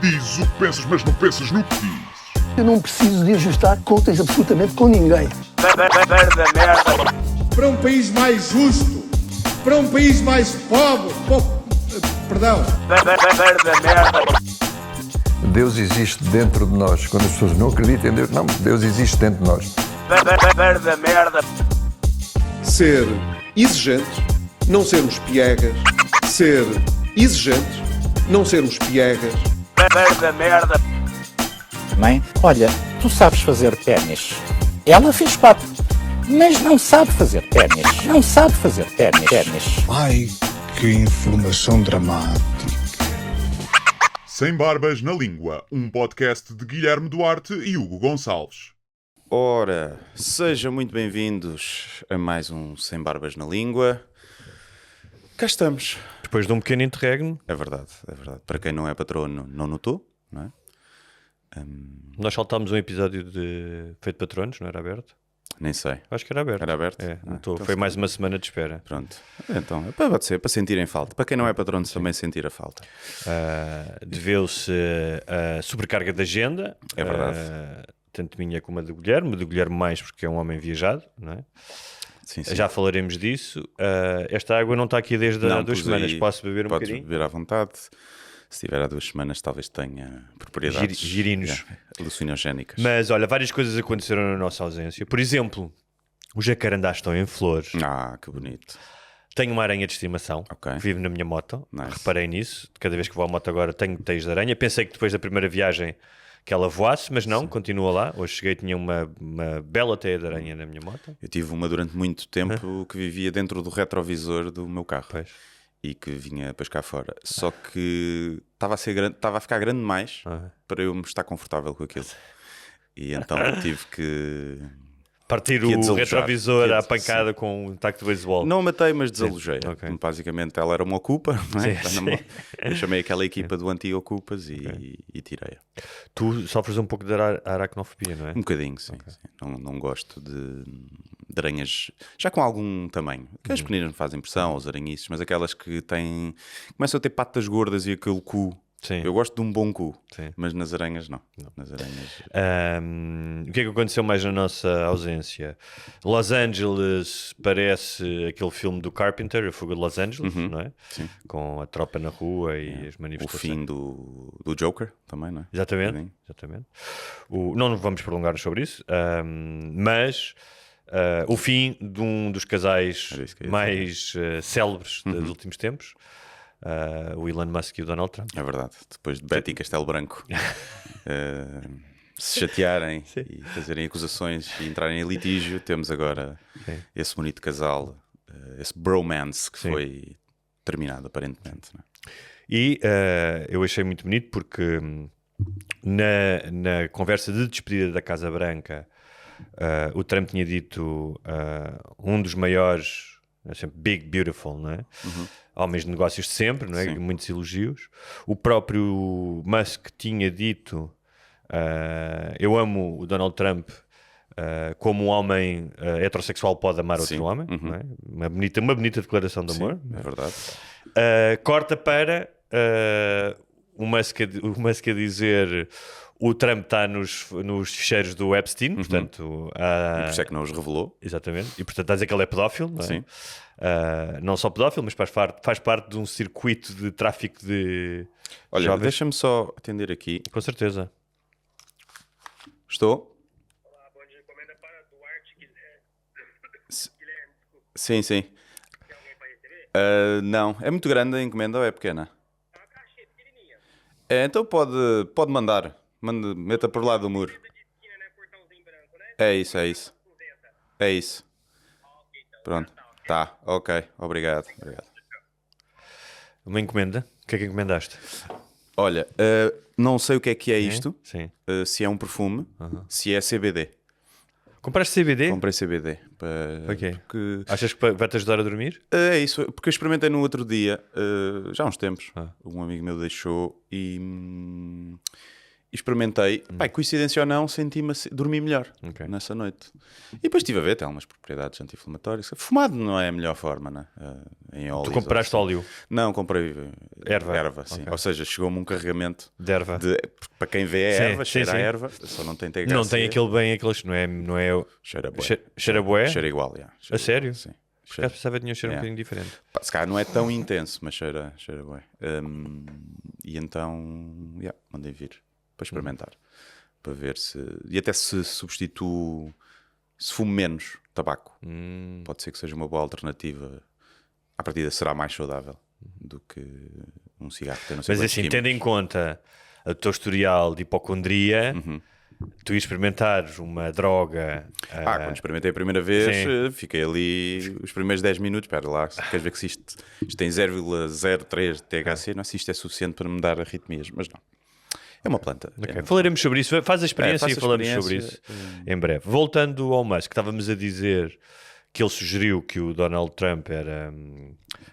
Dizes o que pensas, mas não pensas no que dizes. Eu não preciso de ajustar contas absolutamente com ninguém. Para um país mais justo, para um país mais pobre, perdão. Deus existe dentro de nós. Quando as pessoas não acreditam em Deus, não, Deus existe dentro de nós. Ser exigentes, não sermos piegas. Ser exigentes, não sermos piegas. Mãe, olha, tu sabes fazer ténis. Ela fez 4, mas não sabe fazer ténis. Não sabe fazer ténis. Ai, que informação dramática. Sem Barbas na Língua, um podcast de Guilherme Duarte e Hugo Gonçalves. Ora, sejam muito bem-vindos a mais um Sem Barbas na Língua. Cá estamos. Depois de um pequeno interregno. É verdade, é verdade. Para quem não é patrono, não notou, não é? Nós saltámos um episódio de Feito Patronos, não era aberto? Nem sei. Acho que era aberto. Era aberto? É, Então foi mais uma semana de espera. Pronto. Então, pode ser, para sentirem falta. Para quem não é patrono, também sentir a falta. Deveu-se a sobrecarga de agenda. É verdade. Tanto minha como a do Guilherme mais porque é um homem viajado, não é? Sim, sim. Já falaremos disso. Esta água não está aqui desde há 2 semanas. Posso beber um Podes bocadinho? beber à vontade. Se tiver há 2 semanas, talvez tenha propriedades Girinos. alucinogénicas. Mas olha, várias coisas aconteceram na nossa ausência. Por exemplo, os jacarandás estão em flores. Ah, que bonito. Tenho uma aranha de estimação, Ok. que vive na minha moto. Nice. Reparei nisso. Cada vez que vou à moto agora tenho teias de aranha. Pensei que depois da primeira viagem que ela voasse, mas não, continua lá. Hoje cheguei e tinha uma bela teia de aranha na minha moto. Eu tive uma durante muito tempo que vivia dentro do retrovisor do meu carro. Pois. E que vinha depois cá fora. Só que estava a ficar grande demais para eu me estar confortável com aquilo. E então tive que... Partir Que o ia desalojar. retrovisor à Sim. pancada com um taco de beisebol. Não a matei, mas desalojei. ok. Basicamente ela era uma ocupa, não é? Sim, Eu chamei aquela equipa do anti-ocupas e tirei-a. Tu sofres um pouco de aracnofobia, não é? Um bocadinho, sim. Sim. Não gosto de aranhas já com algum tamanho. Aquelas pequeninas me fazem impressão, os aranhices, mas aquelas que têm... começam a ter patas gordas e aquele cu. Sim. Eu gosto de um bom cu, Sim. mas nas aranhas não. Nas aranhas... O que é que aconteceu mais na nossa ausência? Los Angeles parece aquele filme do Carpenter, A Fuga de Los Angeles, não é? Sim. Com a tropa na rua e as O manifestações. fim do Joker também, não é? Exatamente. Não vamos prolongar sobre isso, mas o fim de um dos casais Era isso que eu ia mais célebres dos últimos tempos, o Elon Musk e o Donald Trump. É verdade. Depois de Betty Castelo Branco se chatearem e fazerem acusações e entrarem em litígio, temos agora esse bonito casal, esse bromance que foi terminado aparentemente, não é? E eu achei muito bonito porque na conversa de despedida da Casa Branca, o Trump tinha dito um dos maiores, sempre Big Beautiful, não é? Homens de negócios de sempre, não é? Sim. Muitos elogios. O próprio Musk tinha dito eu amo o Donald Trump como um homem heterossexual pode amar outro homem, não é? Uma bonita declaração de amor. É verdade. Corta para o Musk a dizer o Trump está nos ficheiros do Epstein, portanto... E por isso é que não os revelou. Exatamente. E portanto está a dizer que ele é pedófilo, não é? Sim. Não só pedófilo, mas faz parte de um circuito de tráfico de Olha, jovens. deixa-me só atender aqui. Com certeza. Estou? Olá, bom dia. Encomenda para Duarte Guilherme. Guilherme, desculpa. Sim, sim. Tem alguém para receber? Não, é muito grande a encomenda ou é pequena? É uma caixinha pequenininha. Então pode mandar. Meta por lá do muro. De esquina, né? Portãozinho branco, né? É isso. Cinzenta. É isso. Ok, então. Pronto. Tá, ok. Obrigado. Uma encomenda. O que é que encomendaste? Olha, não sei o que é isto. Sim. Se é um perfume, se é CBD. Compraste CBD? Comprei CBD. Para quê? Porque... Achas que vai-te ajudar a dormir? É isso, porque eu experimentei no outro dia, já há uns tempos. Um amigo meu deixou e experimentei. Pai, coincidência ou não, senti-me dormi melhor nessa noite. E depois estive a ver, tem algumas propriedades anti-inflamatórias. Fumado não é a melhor forma, né? Em óleo. Tu compraste óleo? Não, comprei erva, sim. Ou seja, chegou-me um carregamento de erva. Para quem vê a erva, cheira a erva, só não tem THC. Não tem aqueles, não é cheira bué. Cheira bué? Cheira igual, cheira a sério? Sim. Já pensava que tinha um cheiro um bocadinho diferente. Se calhar não é tão intenso, mas cheira bué. E então, mandei vir para experimentar. Para ver se... E até se substituo... Se fumo menos tabaco. Pode ser que seja uma boa alternativa. À partida será mais saudável do que um cigarro. Mas assim, tendo em conta o teu historial de hipocondria... Tu ias experimentar uma droga. Quando experimentei a primeira vez, fiquei ali os primeiros 10 minutos. Espera lá, queres ver que se isto tem 0,03 de THC? Não sei se isto é suficiente para me dar arritmias, mas não. É uma planta. Falaremos sobre isso. Faz a experiência e falamos sobre isso em breve. Voltando ao Musk, estávamos a dizer que ele sugeriu que o Donald Trump era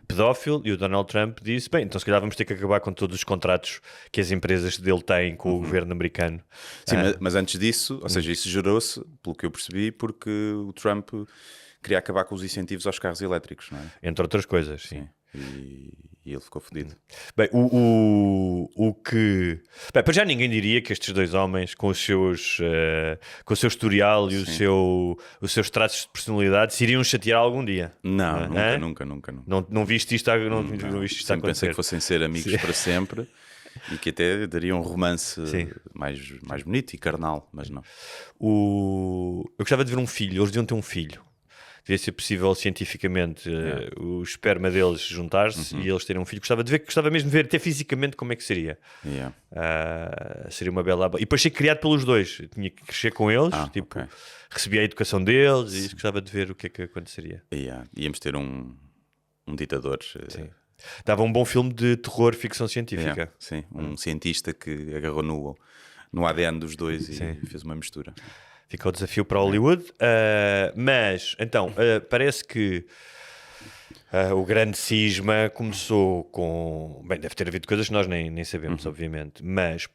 pedófilo e o Donald Trump disse, bem, então se calhar vamos ter que acabar com todos os contratos que as empresas dele têm com o governo americano. Sim, mas antes disso, ou seja, isso gerou-se, pelo que eu percebi, porque o Trump queria acabar com os incentivos aos carros elétricos, não é? Entre outras coisas, sim. E ele ficou fodido. Bem, o que... Bem, para já ninguém diria que estes dois homens, com o seu historial e os seus traços de personalidade, se iriam chatear algum dia. Não, nunca. Não viste isto, não viste isto sempre pensei que fossem ser amigos para sempre e que até dariam um romance mais bonito e carnal, mas não. Eu gostava de ver um filho, eles deviam ter um filho. Devia ser possível cientificamente o esperma deles juntar-se e eles terem um filho. Gostava mesmo de ver até fisicamente como é que seria. Seria uma bela... E depois ser criado pelos dois. Eu tinha que crescer com eles, recebia a educação deles e gostava de ver o que é que aconteceria. Íamos ter um ditador. Dava um bom filme de terror, ficção científica. Sim, um cientista que agarrou no ADN dos dois e fez uma mistura. Fica o desafio para Hollywood. Mas, então, parece que o grande cisma começou com... Bem, deve ter havido coisas que nós nem sabemos, obviamente. Mas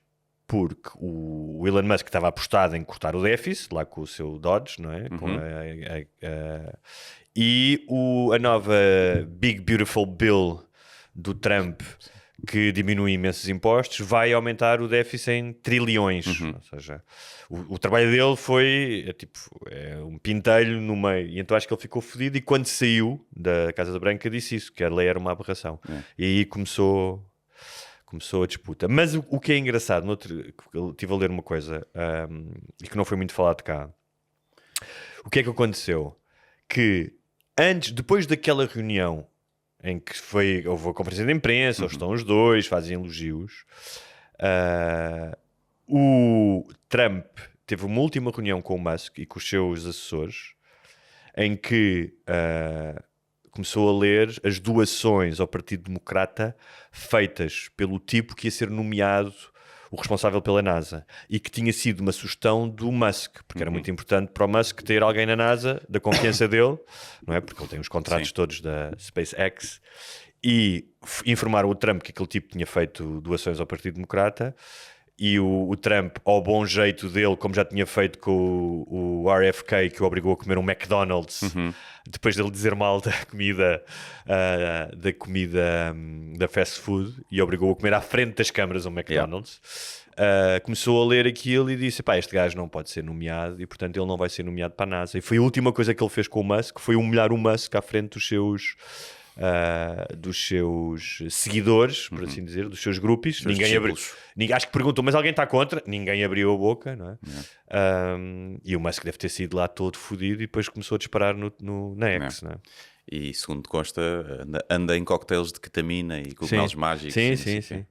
porque o Elon Musk estava apostado em cortar o déficit, lá com o seu Dodge, não é? E a nova Big Beautiful Bill do Trump, que diminui imensos impostos, vai aumentar o déficit em trilhões. Ou seja, o trabalho dele foi um pintelho no meio. E então acho que ele ficou fodido e quando saiu da Casa Branca disse isso, que a lei era uma aberração. E aí começou a disputa. Mas o que é engraçado, eu estive a ler uma coisa e que não foi muito falado cá. O que é que aconteceu? Que depois daquela reunião em que houve a conferência de imprensa, onde estão os dois, fazem elogios. O Trump teve uma última reunião com o Musk e com os seus assessores, em que começou a ler as doações ao Partido Democrata feitas pelo tipo que ia ser nomeado o responsável pela NASA, e que tinha sido uma sugestão do Musk, porque era muito importante para o Musk ter alguém na NASA da confiança dele, não é? Porque ele tem os contratos todos da SpaceX, e informaram o Trump que aquele tipo tinha feito doações ao Partido Democrata, e o Trump, ao bom jeito dele, como já tinha feito com o RFK, que o obrigou a comer um McDonald's, depois dele dizer mal da comida da fast food, e obrigou a comer à frente das câmaras um McDonald's, começou a ler aquilo e disse, este gajo não pode ser nomeado, e portanto ele não vai ser nomeado para a NASA. E foi a última coisa que ele fez com o Musk, foi humilhar o Musk à frente dos seus seguidores, por assim dizer, dos seus grupos. Acho que perguntou, mas alguém está contra? Ninguém abriu a boca, não é? E o Musk deve ter sido lá todo fodido e depois começou a disparar na X, não é? E segundo consta, anda em cocktails de ketamina e cogumelos mágicos. Sim.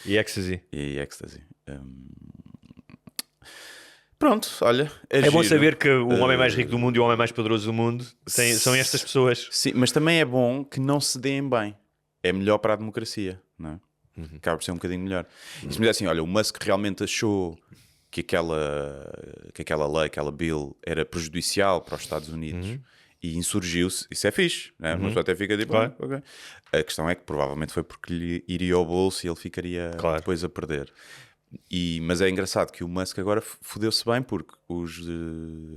E ecstasy. Pronto, olha. É bom saber que o homem mais rico do mundo e o homem mais poderoso do mundo são estas pessoas. Sim, mas também é bom que não se deem bem. É melhor para a democracia, não é? Acaba por ser um bocadinho melhor. Se me dizer assim, olha, o Musk realmente achou que aquela lei, aquela bill era prejudicial para os Estados Unidos e insurgiu-se, isso é fixe, não é? Uma pessoa até fica tipo, okay. A questão é que provavelmente foi porque lhe iria ao bolso e ele ficaria depois a perder. Mas é engraçado que o Musk agora fodeu-se bem porque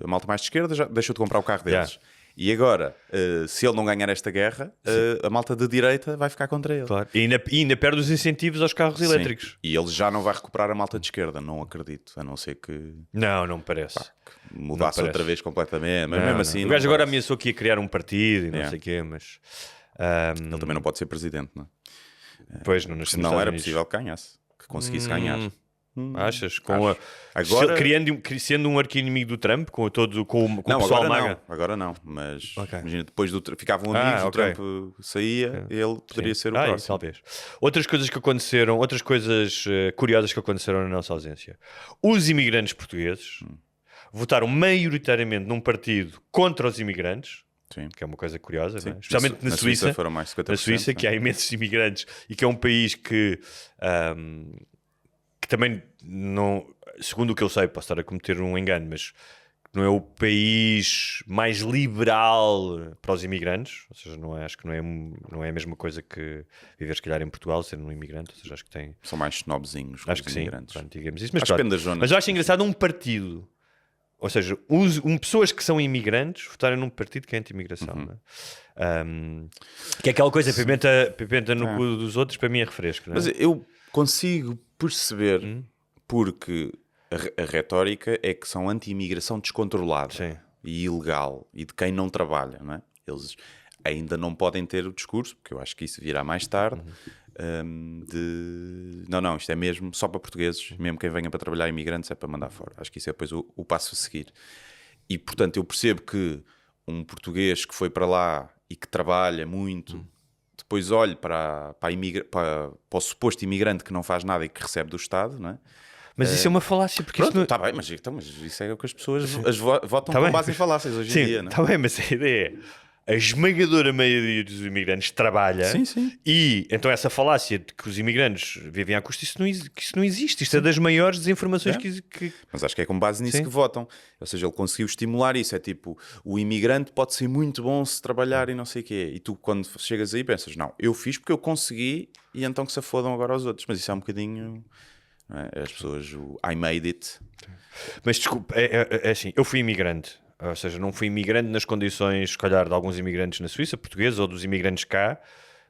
a malta mais de esquerda já deixou de comprar o carro deles. E agora, se ele não ganhar esta guerra, a malta de direita vai ficar contra ele. Claro. E ainda perde os incentivos aos carros elétricos. E ele já não vai recuperar a malta de esquerda, não acredito. A não ser que... Não me parece. Que mudasse outra vez completamente. Mas mesmo assim... O gajo agora ameaçou que ia criar um partido e não sei o quê, mas... Ele também não pode ser presidente, não é? Pois, não nasceu nos não Estados era Unidos. possível que ganhasse. Que conseguisse ganhar. Achas? Agora... Sendo um arqui-inimigo do Trump, com o pessoal maga? Agora não, mas imagina, depois ficavam amigos, o Trump saía, ele poderia ser o próximo. Talvez. Outras coisas curiosas que aconteceram na nossa ausência. Os imigrantes portugueses votaram maioritariamente num partido contra os imigrantes. Sim. Que é uma coisa curiosa, não é? Especialmente na Suíça. Foram mais de 50%, na Suíça, que há imensos imigrantes e que é um país que também não, segundo o que eu sei, posso estar a cometer um engano, mas não é o país mais liberal para os imigrantes, ou seja, acho que não é a mesma coisa que viver se calhar em Portugal, ser um imigrante, ou seja, acho que tem... São mais snobzinhos acho que os imigrantes. Sim, pronto, digamos isso, mas eu acho engraçado um partido, ou seja, pessoas que são imigrantes votarem num partido que é anti-imigração, não é? Que é aquela coisa, pimenta no cu dos outros, para mim é refresco, não é? Mas eu consigo perceber porque a retórica é que são anti-imigração descontrolada e ilegal e de quem não trabalha, não é? Eles ainda não podem ter o discurso, porque eu acho que isso virá mais tarde, não, isto é mesmo só para portugueses, mesmo quem venha para trabalhar imigrantes é para mandar fora. Acho que isso é depois o passo a seguir. E portanto eu percebo que um português que foi para lá e que trabalha muito, depois olhe para o suposto imigrante que não faz nada e que recebe do Estado, não é? Mas isso é uma falácia, porque pronto, está bem, mas isso é o que as pessoas votam com base em falácias hoje em dia, não é? Está bem, mas a ideia é a esmagadora maioria dos imigrantes trabalha e então essa falácia de que os imigrantes vivem à custa, isso não existe. Isto é das maiores desinformações que... Mas acho que é com base nisso que votam. Ou seja, ele conseguiu estimular isso. É tipo, o imigrante pode ser muito bom se trabalhar e não sei o quê. E tu quando chegas aí pensas, não, eu fiz porque eu consegui e então que se afodam agora aos outros. Mas isso é um bocadinho... Não é? As pessoas, I made it. Mas desculpa, é assim, eu fui imigrante. Ou seja, não fui imigrante nas condições, se calhar, de alguns imigrantes na Suíça, portugueses, ou dos imigrantes cá,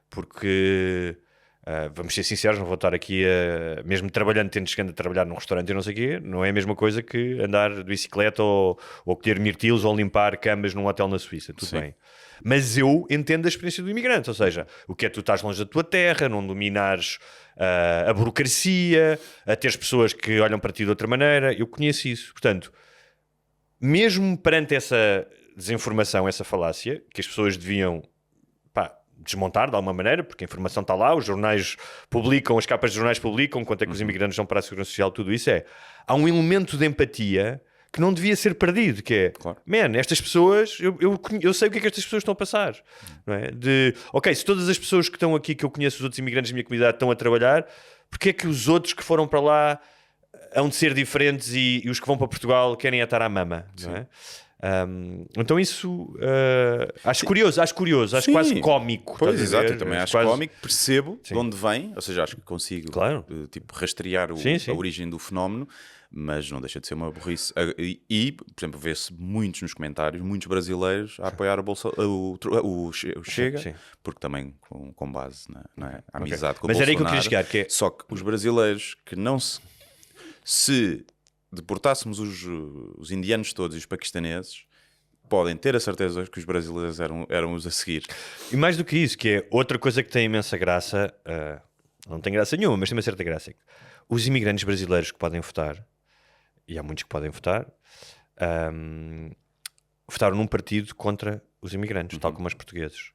porque, vamos ser sinceros, não vou estar aqui, mesmo trabalhando, chegando a trabalhar num restaurante e não sei o quê, não é a mesma coisa que andar de bicicleta ou colher mirtilos ou limpar camas num hotel na Suíça, tudo bem. Mas eu entendo a experiência do imigrante, ou seja, o que é tu estás longe da tua terra, não dominares a burocracia, a teres pessoas que olham para ti de outra maneira, eu conheço isso, portanto... Mesmo perante essa desinformação, essa falácia, que as pessoas deviam desmontar de alguma maneira, porque a informação está lá, os jornais publicam, as capas de jornais publicam, quanto é que os imigrantes vão para a Segurança Social, tudo isso há um elemento de empatia que não devia ser perdido, que é, estas pessoas, eu sei o que é que estas pessoas estão a passar, não é? Se todas as pessoas que estão aqui, que eu conheço, os outros imigrantes da minha comunidade, estão a trabalhar, porque é que os outros que foram para lá hão de ser diferentes e os que vão para Portugal querem atar à mama, não é? Então isso acho curioso, acho quase cómico. Pois, exato, eu também acho cómico, percebo de onde vem, ou seja, acho que consigo rastrear a origem do fenómeno, mas não deixa de ser uma burrice. E por exemplo, vê-se muitos nos comentários, muitos brasileiros a apoiar o Chega, porque também com base na amizade com o Bolsonaro. Mas era aí que eu queria chegar, que é... Só que os brasileiros que não se deportássemos os indianos todos e os paquistaneses, podem ter a certeza que os brasileiros eram os a seguir. E mais do que isso, que é outra coisa que tem imensa graça, não tem graça nenhuma, mas tem uma certa graça. Os imigrantes brasileiros que podem votar, e há muitos que podem votar, votaram num partido contra os imigrantes, tal como os portugueses.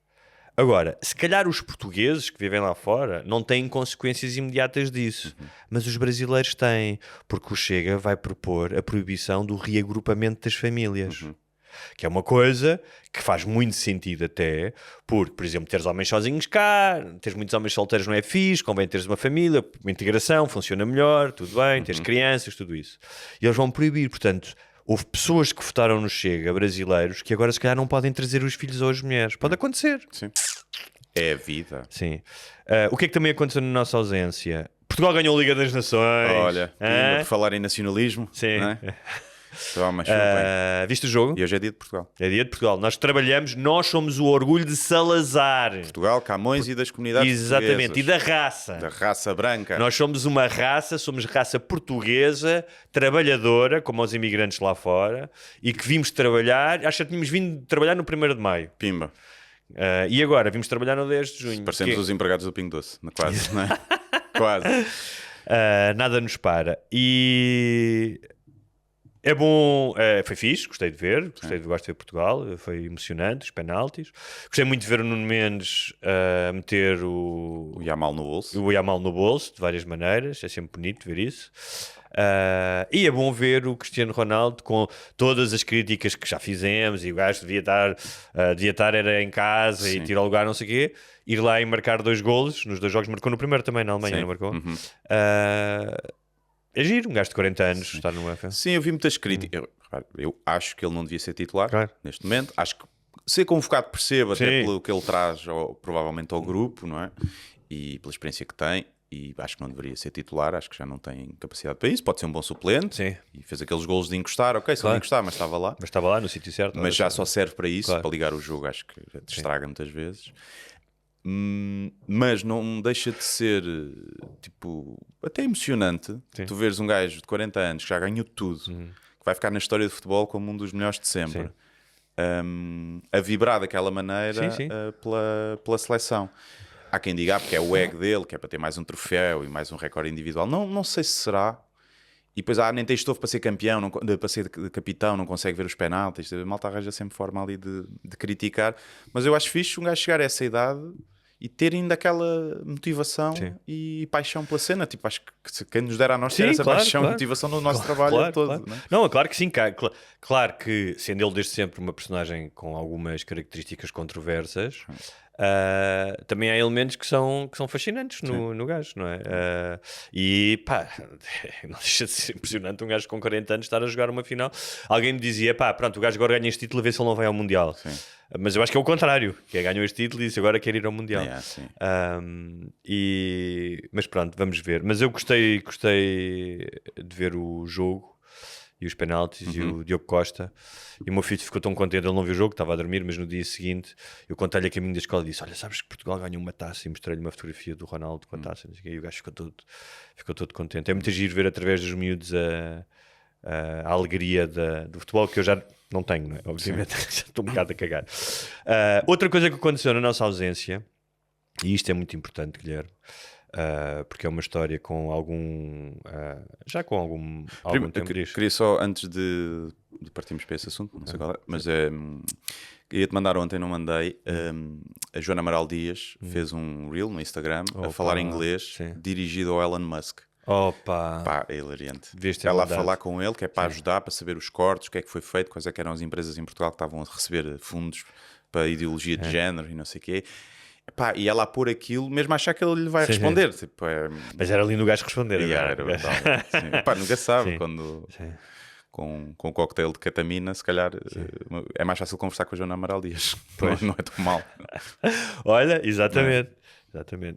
Agora, se calhar os portugueses que vivem lá fora não têm consequências imediatas disso, mas os brasileiros têm, porque o Chega vai propor a proibição do reagrupamento das famílias. Que é uma coisa que faz muito sentido até, porque, por exemplo, teres homens sozinhos cá, teres muitos homens solteiros não é fixe, convém teres uma família, uma integração, funciona melhor, tudo bem, teres crianças, tudo isso. E eles vão proibir, portanto... Houve pessoas que votaram no Chega, brasileiros, que agora se calhar não podem trazer os filhos ou as mulheres. Pode acontecer. Sim. É a vida. Sim. O que é que também aconteceu na nossa ausência? Portugal ganhou a Liga das Nações. Olha, por falar em nacionalismo. Sim. Não é? Toma, viste o jogo? E hoje é dia de Portugal. É dia de Portugal. Nós trabalhamos, nós somos o orgulho de Salazar. Portugal, Camões e das comunidades Exatamente, portuguesas. e da raça. Da raça branca. Nós somos uma raça, somos raça portuguesa, trabalhadora, como os imigrantes lá fora, e que vimos trabalhar, acho que tínhamos vindo trabalhar no 1º de Maio. Pimba. E agora, vimos trabalhar no 10 de junho. Parecemos os empregados do Pingo Doce, quase, não é? Quase. Nada nos para. E... é bom, foi fixe, gostei de ver, gosto de ver Portugal, foi emocionante, os penaltis. Gostei muito de ver o Nuno Mendes meter o Yamal no bolso. O Yamal no bolso, de várias maneiras, é sempre bonito ver isso. E é bom ver o Cristiano Ronaldo com todas as críticas que já fizemos, e o gajo devia estar era em casa e tirar o lugar, não sei o quê, ir lá e marcar 2 golos, nos 2 jogos, marcou no primeiro também, na Alemanha, não marcou? É giro, um gajo de 40 anos estar no UEFA. Sim, eu vi muitas críticas. Eu acho que ele não devia ser titular neste momento. Acho que ser convocado percebo, até pelo que ele traz provavelmente ao grupo, não é? E pela experiência que tem. E acho que não deveria ser titular. Acho que já não tem capacidade para isso. Pode ser um bom suplente. Sim. E fez aqueles golos de encostar. Ok, só de encostar, mas estava lá. Mas estava lá no sítio certo. Mas já só serve para isso, para ligar o jogo. Acho que te estraga muitas vezes. Mas não deixa de ser tipo até emocionante. Tu veres um gajo de 40 anos que já ganhou tudo, que vai ficar na história do futebol como um dos melhores de sempre, a vibrar daquela maneira pela seleção. Há quem diga porque é o ego dele, que é para ter mais um troféu e mais um recorde individual. Não sei se será. E depois nem tem estofo para ser campeão, para ser capitão, não consegue ver os penaltis. A malta arranja sempre forma ali de criticar. Mas eu acho fixe um gajo chegar a essa idade e ter ainda aquela motivação e paixão pela cena. Tipo, acho que quem nos dera a nós ter essa paixão e motivação no nosso trabalho todo. Não, é claro que sim. Claro que, sendo ele desde sempre uma personagem com algumas características controversas, também há elementos que são fascinantes no gajo, não é? E pá, não deixa de ser impressionante um gajo com 40 anos estar a jogar uma final. Alguém me dizia, pronto, o gajo agora ganha este título, a ver se ele não vai ao Mundial. Mas eu acho que é o contrário, que é ganhou este título e disse agora quer ir ao Mundial. Mas pronto, vamos ver. Mas eu gostei de ver o jogo e os penaltis e o Diogo Costa, e o meu filho ficou tão contente, ele não viu o jogo, estava a dormir, mas no dia seguinte eu contei-lhe a caminho da escola e disse, olha, sabes que Portugal ganhou uma taça, e mostrei-lhe uma fotografia do Ronaldo com a taça, e o gajo ficou todo contente. É muito giro ver através dos miúdos a alegria do futebol, que eu já não tenho, não é? Obviamente, já estou um bocado a cagar. Outra coisa que aconteceu na nossa ausência, e isto é muito importante, Guilherme, porque é uma história com algum tempo disto. Queria só, antes de partirmos para esse assunto, não sei qual é, mas ia-te mandar ontem, não mandei, a Joana Amaral Dias fez um reel no Instagram a falar inglês, dirigido ao Elon Musk. Opa! É hilariante. Ela a falar com ele, que é para ajudar, para saber os cortes, o que é que foi feito, quais é que eram as empresas em Portugal que estavam a receber fundos para ideologia de género e não sei o quê. E ela a pôr aquilo, mesmo a achar que ele lhe vai responder. Tipo, Mas era lindo o gajo responder. Era brutal. Nunca sabe quando... Com um cocktail de ketamina, se calhar é mais fácil conversar com a Joana Amaral Dias. Não é tão mal. Olha, exatamente.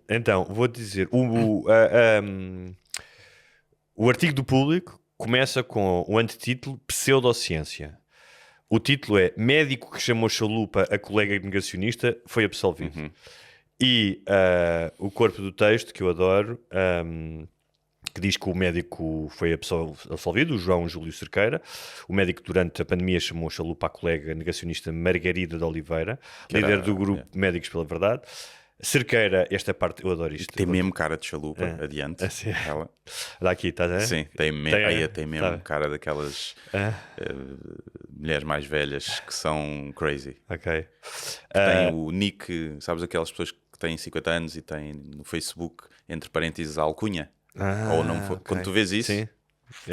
Então, vou-te dizer, o artigo do Público começa com o antetítulo Pseudociência. O título é Médico que chamou chalupa a colega negacionista foi absolvido. E o corpo do texto, que eu adoro, que diz que o médico foi absolvido, o João Júlio Cerqueira. O médico durante a pandemia chamou chalupa a colega negacionista Margarida de Oliveira, líder do grupo Médicos pela Verdade. Cerqueira, esta parte, eu adoro isto. Tem mesmo cara de chalupa, adiante. Ela. Olha aqui, estás a ver? Sim, tem mesmo cara daquelas mulheres mais velhas que são crazy. Ok. Tem o nick, sabes, aquelas pessoas que têm 50 anos e têm no Facebook, entre parênteses, a alcunha. Ou não foi. Quando tu vês isso,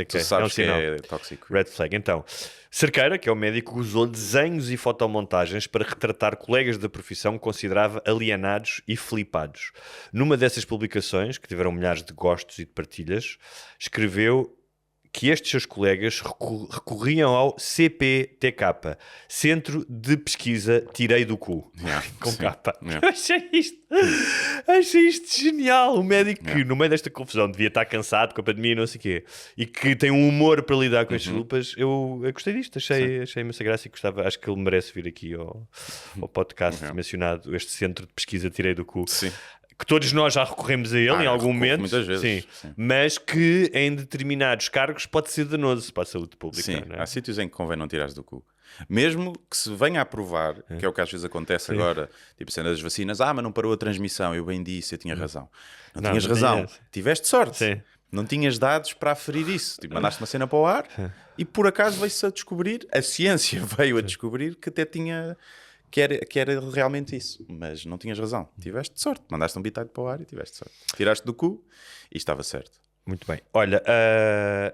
tu sabes que é tóxico. Red flag. Então, Cerqueira, que é o médico, usou desenhos e fotomontagens para retratar colegas da profissão que considerava alienados e flipados. Numa dessas publicações, que tiveram milhares de gostos e de partilhas, escreveu que estes seus colegas recorriam ao CPTK, Centro de Pesquisa Tirei do Cu, com capa. Eu achei isto genial. O médico que no meio desta confusão devia estar cansado com a pandemia e não sei o quê, e que tem um humor para lidar com estas lupas, eu gostei disto, achei imensa graça e gostava, acho que ele merece vir aqui ao podcast mencionado, este Centro de Pesquisa Tirei do Cu. Sim. Que todos nós já recorremos a ele em algum momento, muitas vezes, sim. Mas que em determinados cargos pode ser danoso para a saúde pública. Sim, não é? há sítios em que convém não tirares do cu. Mesmo que se venha a provar, que é o que às vezes acontece agora, tipo cena das vacinas, mas não parou a transmissão, eu bem disse, eu tinha razão. Não tinhas razão, tiveste sorte. Sim. Não tinhas dados para aferir isso. Tipo, mandaste uma cena para o ar e por acaso veio-se a descobrir, a ciência veio a descobrir que até tinha... Que era realmente isso, mas não tinhas razão. Tiveste sorte, mandaste um bitite para o ar e tiveste sorte. Tiraste do cu e estava certo. Muito bem. Olha,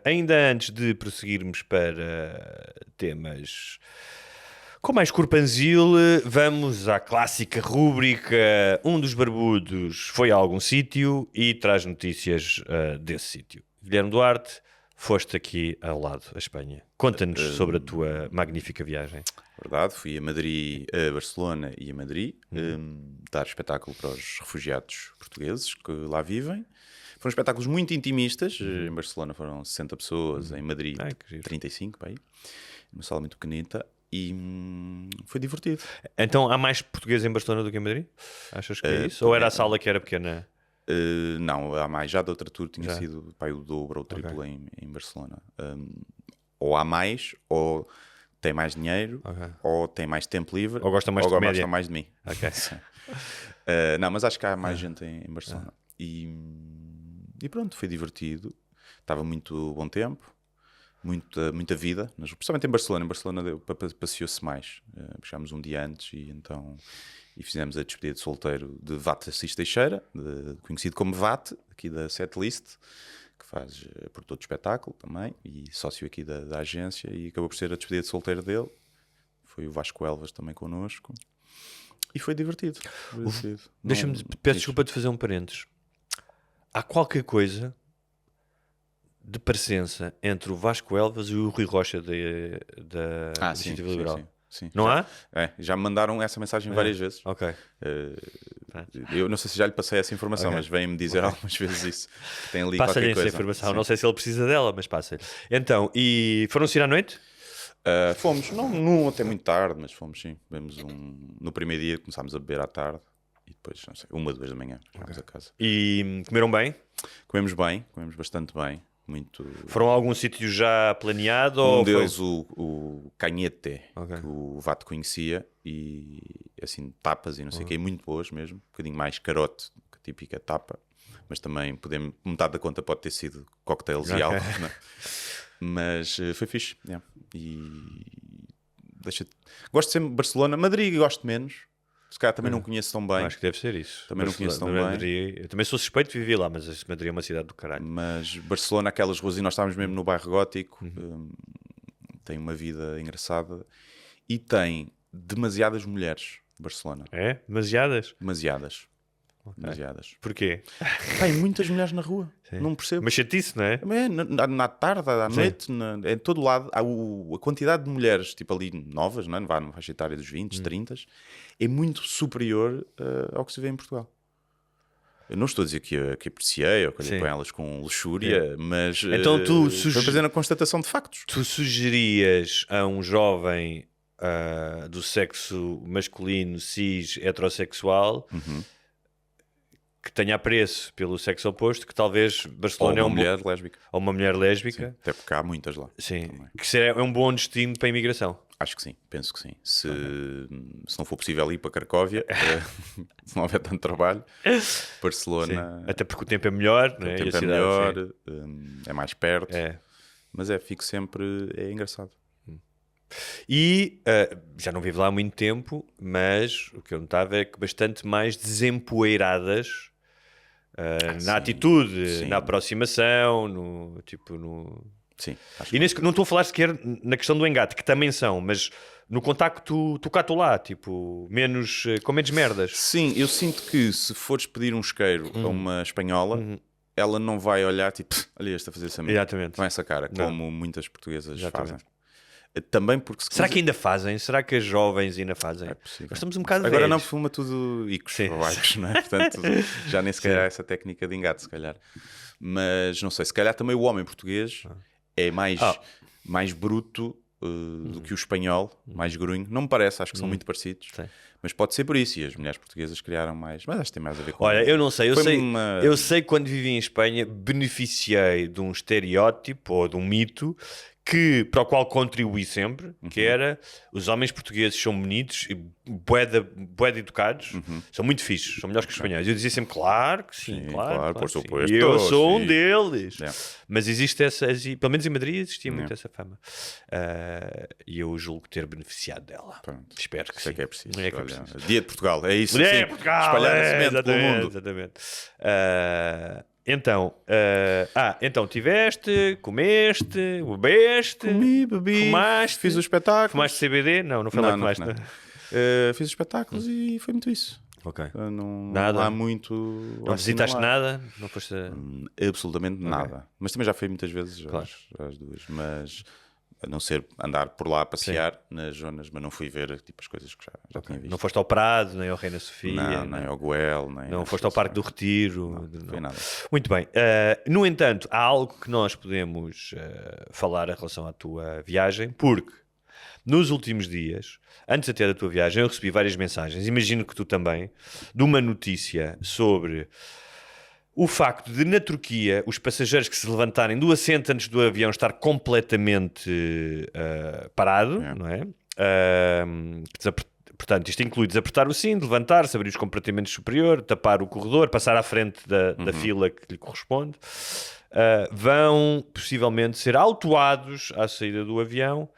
ainda antes de prosseguirmos para temas com mais corpanzil, vamos à clássica rúbrica Um dos Barbudos foi a algum sítio e traz notícias desse sítio. Guilherme Duarte, foste aqui ao lado, a Espanha. Conta-nos sobre a tua magnífica viagem. Verdade, fui a Madrid, a Barcelona e a Madrid dar espetáculo para os refugiados portugueses que lá vivem. Foram espetáculos muito intimistas. Em Barcelona foram 60 pessoas, em Madrid 35, para aí. Uma sala muito pequenita e foi divertido. Então há mais portugueses em Barcelona do que em Madrid? Achas que é isso? Ou era a sala que era pequena? Não, há mais. Já da outra tour tinha sido o dobro ou triplo em Barcelona. Ou há mais, ou tem mais dinheiro, ou tem mais tempo livre, ou gosta mais de comédia. Gosta mais de mim. Okay. Não, mas acho que há mais gente em Barcelona. E pronto, foi divertido. Estava muito bom tempo, muita vida, principalmente em Barcelona. Em Barcelona passeou-se mais. Chegámos um dia antes e fizemos a despedida de solteiro de Vate Assis Teixeira, conhecido como Vate, aqui da Setlist, que faz produtor de espetáculo também, e sócio aqui da agência, e acabou por ser a despedida de solteiro dele. Foi o Vasco Elvas também connosco. E foi divertido. Deixa-me, peço desculpa de fazer um parênteses. Há qualquer coisa de parecença entre o Vasco Elvas e o Rui Rocha da Iniciativa Liberal. Sim. Não há? Já me mandaram essa mensagem várias vezes. Ok. Eu não sei se já lhe passei essa informação, mas vem-me dizer algumas vezes isso. Tem ali qualquer coisa. Passa-lhe essa informação. Sim. Não sei se ele precisa dela, mas passa-lhe. Então, e foram-se ir à noite? Fomos, não até muito tarde, mas fomos sim. No primeiro dia começámos a beber à tarde e depois, não sei, 1, 2 da manhã chegámos a casa. E comeram bem? Comemos bastante bem. Muito... Foram a algum sítio já planeado? Um deles, o Canhete, que o Vato conhecia, e assim, tapas e não sei o que, muito boas mesmo, um bocadinho mais carote que a típica tapa, mas também metade da conta pode ter sido cocktails e álcool, né? Mas foi fixe. E gosto sempre de Barcelona, Madrid gosto menos. Se calhar também não conheço tão bem. Acho que deve ser isso. Também não conheço tão bem. Eu também sou suspeito de viver lá, mas Madrid é uma cidade do caralho. Mas Barcelona, aquelas ruas, e nós estávamos mesmo no bairro gótico, tem uma vida engraçada e tem demasiadas mulheres, Barcelona. É? Demasiadas? Demasiadas. Okay. Demasiadas. Porquê? Tem muitas mulheres na rua. Sim. Não percebo. Mas chatice, não é? Na tarde, à noite, em todo lado, a quantidade de mulheres, tipo ali novas, não é? Na faixa etária dos 20, 30, é muito superior ao que se vê em Portugal. Eu não estou a dizer que apreciei ou que olhei com elas com luxúria, mas então, estou fazendo a constatação de factos. Tu sugeririas a um jovem do sexo masculino, cis, heterossexual, que tenha apreço pelo sexo oposto, que talvez Barcelona ou uma mulher lésbica. Ou uma mulher lésbica. Sim, até porque há muitas lá. Sim. Que é um bom destino para a imigração. Acho que sim, penso que sim. Se não for possível ir para Cracóvia, se não houver tanto trabalho, Barcelona... Sim. Até porque o tempo é melhor, não é? O tempo é melhor, é mais perto. Mas fico sempre... É engraçado. E já não vivo lá há muito tempo, mas o que eu notava é que bastante mais desempoeiradas na atitude, na aproximação, Sim. E não estou a falar sequer na questão do engate, que também são, mas no contacto tu cá, tu lá, com menos merdas. Sim, eu sinto que se fores pedir um isqueiro a uma espanhola, ela não vai olhar tipo, olha este a fazer essa merda. Exatamente. Com essa cara, Não. como muitas portuguesas Exatamente. fazem. Também porque... Será que ainda fazem? Será que as jovens ainda fazem? É possível. Nós estamos um bocado Agora não velhos. filma tudo icos Sim. baixos, não é? Portanto, já nem sequer há essa técnica de engate, se calhar. Mas não sei, se calhar também o homem português é mais bruto do que o espanhol, mais grunho. Não me parece, acho que são muito parecidos. Sim. Mas pode ser por isso. E as mulheres portuguesas criaram mais. Mas acho que tem mais a ver com... Olha, eu não sei, Foi uma- eu sei que quando vivi em Espanha beneficiei de um estereótipo ou de um mito para o qual contribuí sempre, que era os homens portugueses são bonitos e bué de educados, são muito fixes, são melhores que os espanhóis. Eu dizia sempre, claro que sim, Sim, claro, claro, por que sim. supuesto, E eu sou um sim. deles. É. Mas existe essa, pelo menos em Madrid existia muito É. essa fama. E eu julgo ter beneficiado dela. Pronto. Espero que Sei sim. que é preciso. É que é Olha, preciso. Dia de Portugal, é isso. É, assim, Portugal, espalhar a semente pelo exatamente, mundo. exatamente. Então tiveste, comeste, bebeste, Comi, bebi, fumaste, fiz o espetáculo. fumaste CBD? Não foi lá que fumaste. não. Fiz os espetáculos e foi muito isso. Ok. Não Nada? há muito. Não visitaste nada? Não foste. Absolutamente nada. Mas também já fui muitas vezes Claro. às duas. Mas a não ser andar por lá a passear nas zonas, mas não fui ver tipo, as coisas que já tinha visto. Não foste ao Prado, nem ao Reina Sofia, nem ao Goel, nem não às foste ao coisas. Parque do Retiro. Não foi nada. Muito bem. No entanto, há algo que nós podemos falar em relação à tua viagem, porque nos últimos dias, antes até da tua viagem, eu recebi várias mensagens, imagino que tu também, de uma notícia sobre o facto de, na Turquia, os passageiros que se levantarem do assento antes do avião estar completamente parado, não é? Portanto, isto inclui desapertar o cinto, levantar-se, abrir os compartimentos superior, tapar o corredor, passar à frente da fila que lhe corresponde. Vão possivelmente ser autuados à saída do avião.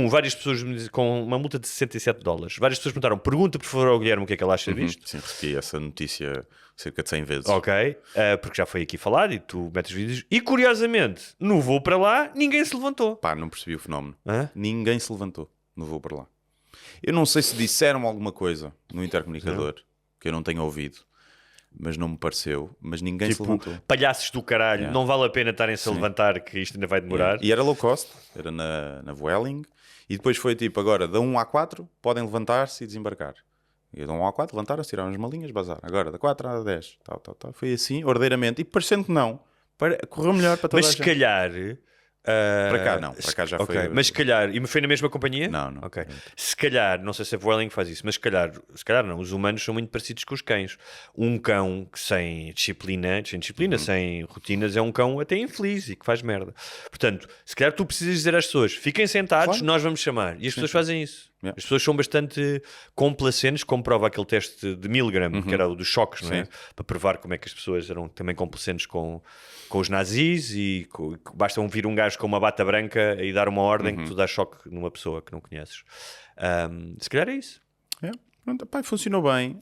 Várias pessoas com uma multa de $67. Várias pessoas perguntaram, pergunta por favor ao Guilherme o que é que ele acha disto. Sim, recebi essa notícia cerca de 100 vezes. Ok, porque já foi aqui falado e tu metes vídeos. E curiosamente, no voo para lá, ninguém se levantou. Pá, não percebi o fenómeno. Hã? Ninguém se levantou no voo para lá. Eu não sei se disseram alguma coisa no intercomunicador que eu não tenho ouvido, mas não me pareceu. Mas ninguém se levantou. Palhaços do caralho, não vale a pena estarem-se a levantar, que isto ainda vai demorar. E era low cost, era na Vueling. E depois foi tipo, agora da 1 à 4 podem levantar-se e desembarcar. E da 1 à 4 levantaram-se, tiraram as malinhas, bazar. Agora da 4 à 10, tal. Foi assim, ordeiramente. E parecendo que não, correu melhor para toda Mas a se gente. calhar... Para cá não, para cá já Ok, foi... mas se calhar, e foi na mesma companhia? Não. Ok. Se calhar, não sei se a Vueling faz isso, mas se calhar não, os humanos são muito parecidos com os cães. Um cão que sem disciplina, sem rotinas, é um cão até infeliz e que faz merda. Portanto, se calhar tu precisas dizer às pessoas, fiquem sentados, Claro. nós vamos chamar. E as pessoas fazem isso. Yeah. As pessoas são bastante complacentes, como prova aquele teste de Milgram, que era o dos choques, não é? Sim. Para provar como é que as pessoas eram também complacentes com os nazis e basta vir um gajo com uma bata branca e dar uma ordem que tu dás choque numa pessoa que não conheces. Se calhar é isso. Pronto, pá, funcionou bem.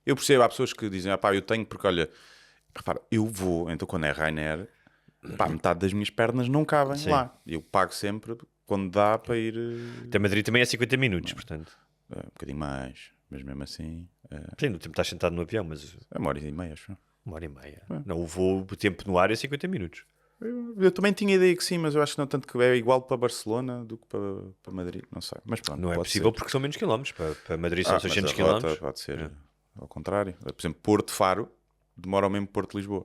Eu percebo, há pessoas que dizem, eu tenho porque, olha, repara, eu vou, então quando é Ryanair, metade das minhas pernas não cabem lá. Eu pago sempre quando dá para ir... Até Madrid também é 50 minutos, portanto. Um bocadinho mais, mas mesmo assim... Sim, no tempo estás sentado no avião, mas... É 1h30, acho. 1h30. Não, o tempo no ar é 50 minutos. Eu também tinha ideia que sim, mas eu acho que não tanto que é igual para Barcelona do que para Madrid, não sei. Mas pronto, Não é pode possível ser. porque são menos quilómetros. Para Madrid são Mas 600 a quilómetros. rota pode ser ao contrário. Por exemplo, Porto Faro demora ao mesmo Porto Lisboa.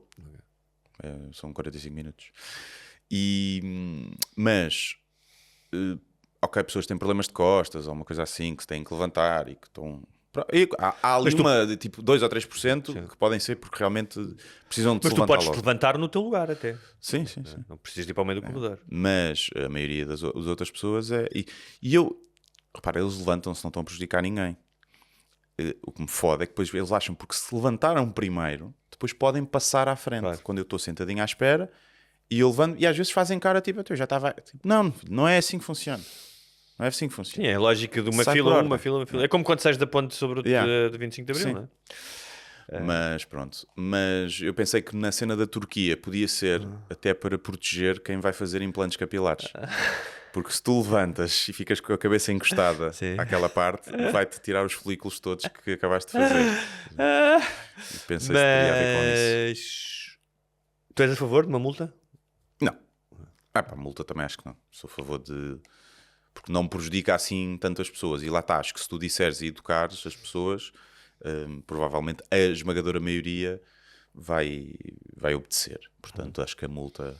São 45 minutos. Mas ok, pessoas têm problemas de costas ou uma coisa assim que se têm que levantar e que estão... Há ali de tipo 2 ou 3% que podem ser porque realmente precisam de Mas se tu levantar podes logo. levantar no teu lugar até. Sim. Não precisas de ir para o meio do corredor. Mas a maioria das outras pessoas é... E eu... Repara, eles levantam-se, não estão a prejudicar ninguém. O que me fode é que depois eles acham porque se levantaram primeiro, depois podem passar à frente. Claro. Quando eu estou sentadinho à espera e eu levanto... E às vezes fazem cara tipo, eu já estava... Tipo, não é assim que funciona. Não é assim que funciona. Sim, é a lógica de uma Sai fila, por uma ordem. fila. É como quando sais da ponte sobre o de 25 de Abril, Sim. não é? Mas pronto. Mas eu pensei que na cena da Turquia podia ser até para proteger quem vai fazer implantes capilares. Porque se tu levantas e ficas com a cabeça encostada àquela parte, vai-te tirar os folículos todos que acabaste de fazer. E pensei se teria a ver com isso. Tu és a favor de uma multa? Não. Pá, multa também acho que não. Sou a favor de... Porque não prejudica assim tantas pessoas. E lá está, acho que se tu disseres e educares as pessoas, provavelmente a esmagadora maioria vai obedecer. Portanto, acho que a multa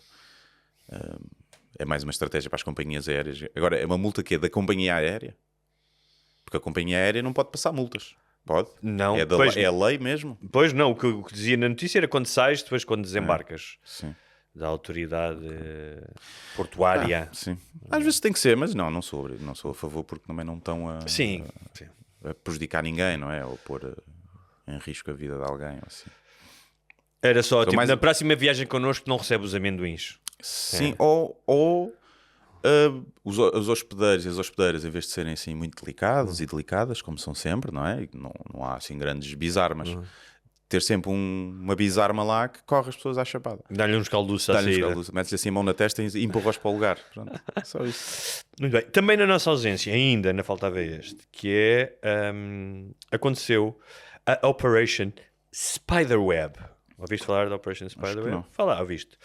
é mais uma estratégia para as companhias aéreas. Agora, é uma multa que é da companhia aérea? Porque a companhia aérea não pode passar multas. Pode? Não. É a lei mesmo? Pois não, o que dizia na notícia era quando sais, depois quando desembarcas. Sim. Da autoridade portuária. Sim. Às vezes tem que ser, mas não sou a favor, porque também não estão a prejudicar ninguém, não é? Ou pôr em risco a vida de alguém. Ou assim. Era só, tipo, na próxima viagem connosco não recebe os amendoins. Sim, ou os hospedeiros e as hospedeiras, em vez de serem assim muito delicados e delicadas, como são sempre, não é? Não há assim grandes bizarmas. Ter sempre uma bizarma lá que corre as pessoas à chapada. Dá-lhe uns calduços à saída. Metes-lhe assim a mão na testa e empurra-os para o lugar. Pronto, só isso. Muito bem. Também na nossa ausência, ainda faltava este, que é, aconteceu a Operation Spiderweb. Ouviste falar da Operation Spiderweb? Não. Falar, ouviste.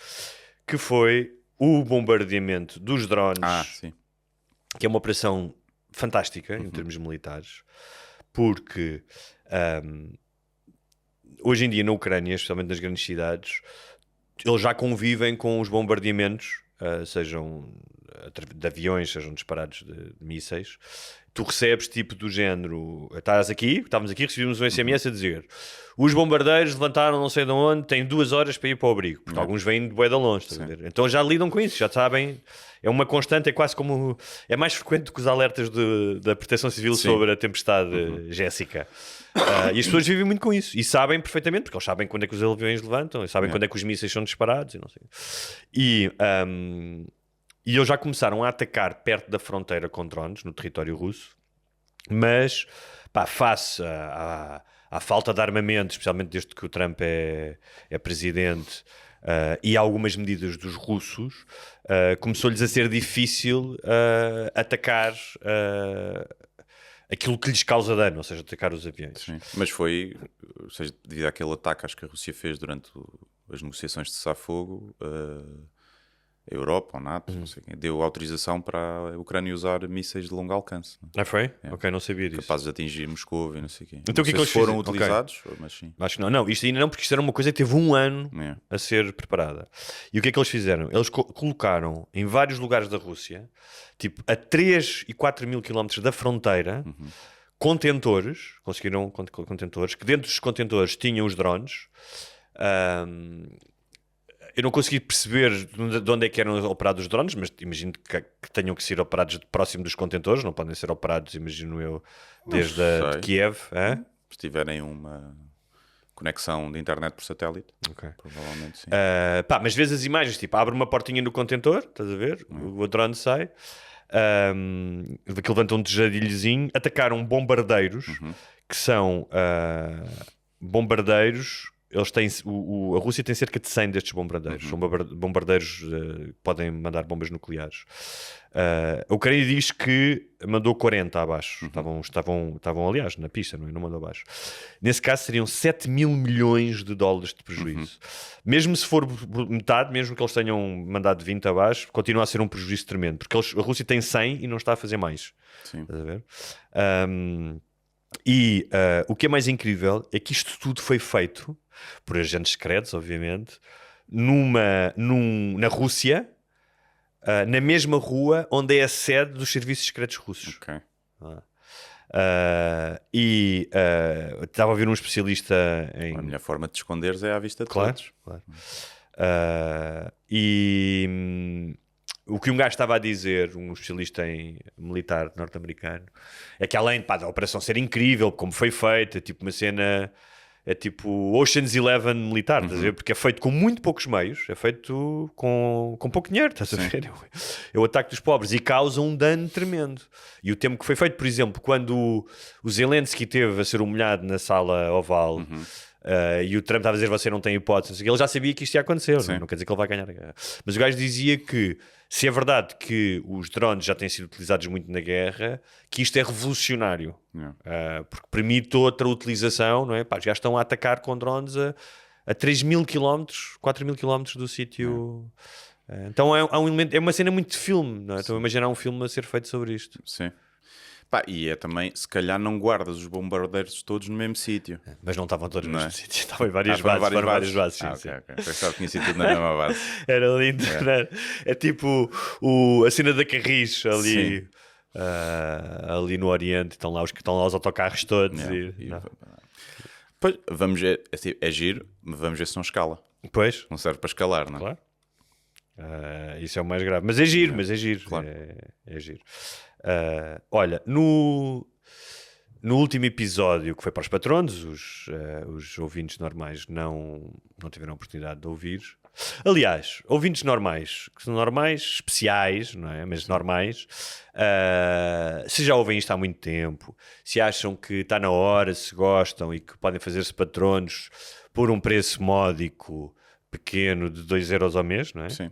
Que foi o bombardeamento dos drones, sim. que é uma operação fantástica em termos militares, porque... hoje em dia na Ucrânia, especialmente nas grandes cidades, eles já convivem com os bombardeamentos, sejam de aviões, sejam disparados de mísseis. Tu recebes tipo do género, estávamos aqui, recebemos um SMS a dizer: os bombardeiros levantaram não sei de onde, têm 2 horas para ir para o abrigo, porque alguns vêm de bué de longe, estás a ver? Então já lidam com isso, já sabem, é uma constante, é quase como, é mais frequente do que os alertas da Proteção Civil sobre a tempestade Jéssica. E as pessoas vivem muito com isso e sabem perfeitamente, porque eles sabem quando é que os aviões levantam, e sabem quando é que os mísseis são disparados e não sei. E eles já começaram a atacar perto da fronteira com drones no território russo, mas face à falta de armamento, especialmente desde que o Trump é presidente, e algumas medidas dos russos, começou-lhes a ser difícil atacar aquilo que lhes causa dano, ou seja, atacar os aviões. Sim. Mas foi, ou seja, devido àquele ataque acho que a Rússia fez durante as negociações de cessar-fogo, a Europa, ou NATO, não sei quem, deu autorização para a Ucrânia usar mísseis de longo alcance. Não foi? Ok, não sabia disso. Capazes de atingir Moscou e não sei quem. Então o que é que eles foram fizeram? utilizados? Mas sim. Acho que não, isto ainda não, porque isto era uma coisa que teve 1 ano a ser preparada. E o que é que eles fizeram? Eles colocaram em vários lugares da Rússia, tipo a 3 e 4 mil quilómetros da fronteira, contentores, conseguiram contentores, que dentro dos contentores tinham os drones. Eu não consegui perceber de onde é que eram operados os drones, mas imagino que tenham que ser operados próximo dos contentores, não podem ser operados, imagino eu, desde de Kiev. Se tiverem uma conexão de internet por satélite, provavelmente sim. Mas vês as imagens, tipo, abre uma portinha no contentor, estás a ver? O drone sai, que levanta um tejadilhozinho, atacaram bombardeiros, que são bombardeiros. Eles têm, a Rússia tem cerca de 100 destes bombardeiros. São bombardeiros que podem mandar bombas nucleares. A Ucrânia diz que mandou 40 abaixo. Estavam, aliás, na pista, não mandou abaixo. Nesse caso, seriam 7 mil milhões de dólares de prejuízo. Mesmo se for metade, mesmo que eles tenham mandado 20 abaixo, continua a ser um prejuízo tremendo. Porque a Rússia tem 100 e não está a fazer mais. Sim. Estás a ver? O que é mais incrível é que isto tudo foi feito por agentes secretos, obviamente, na Rússia, na mesma rua onde é a sede dos serviços secretos russos. Estava a ouvir um especialista em... A melhor forma de esconderes é à vista de todos. Claro. O que um gajo estava a dizer, um especialista em militar norte-americano, é que além da operação ser incrível, como foi feita, é tipo uma cena, é tipo Ocean's 11 militar, estás a ver? Porque é feito com muito poucos meios, é feito com pouco dinheiro, estás a ver? É o ataque dos pobres e causa um dano tremendo. E o tempo que foi feito, por exemplo, quando o Zelensky esteve a ser humilhado na sala oval, e o Trump estava a dizer: você não tem hipótese, ele já sabia que isto ia acontecer, não quer dizer que ele vai ganhar a guerra. Mas o gajo dizia que, se é verdade que os drones já têm sido utilizados muito na guerra, que isto é revolucionário, porque permite outra utilização, não é? Os gajos estão a atacar com drones a 3.000 km, 4.000 km do sítio. Então há um elemento, é uma cena muito de filme, não é? Estou a imaginar um filme a ser feito sobre isto. Sim. Pá, e é também, se calhar não guardas os bombardeiros todos no mesmo sítio. Mas não estavam todos no Não é? mesmo sítio, estavam em várias Foram bases. Foram várias bases, sim, sim. ok. Pensava que tinha sido tudo na mesma base. Era lindo, não era? É tipo a cena da Carris ali, ali no Oriente, estão lá os autocarros todos. Pois, vamos ver, é giro, mas vamos ver se não escala. Pois. Não serve para escalar, não é? Claro. Isso é o mais grave. Mas é giro, Claro. É giro. Olha, no último episódio que foi para os patronos, os ouvintes normais não tiveram a oportunidade de ouvir. Aliás, ouvintes normais, que são normais, especiais, não é? Mas normais, se já ouvem isto há muito tempo, se acham que está na hora, se gostam e que podem fazer-se patronos por um preço módico pequeno de 2€ ao mês, não é? Sim.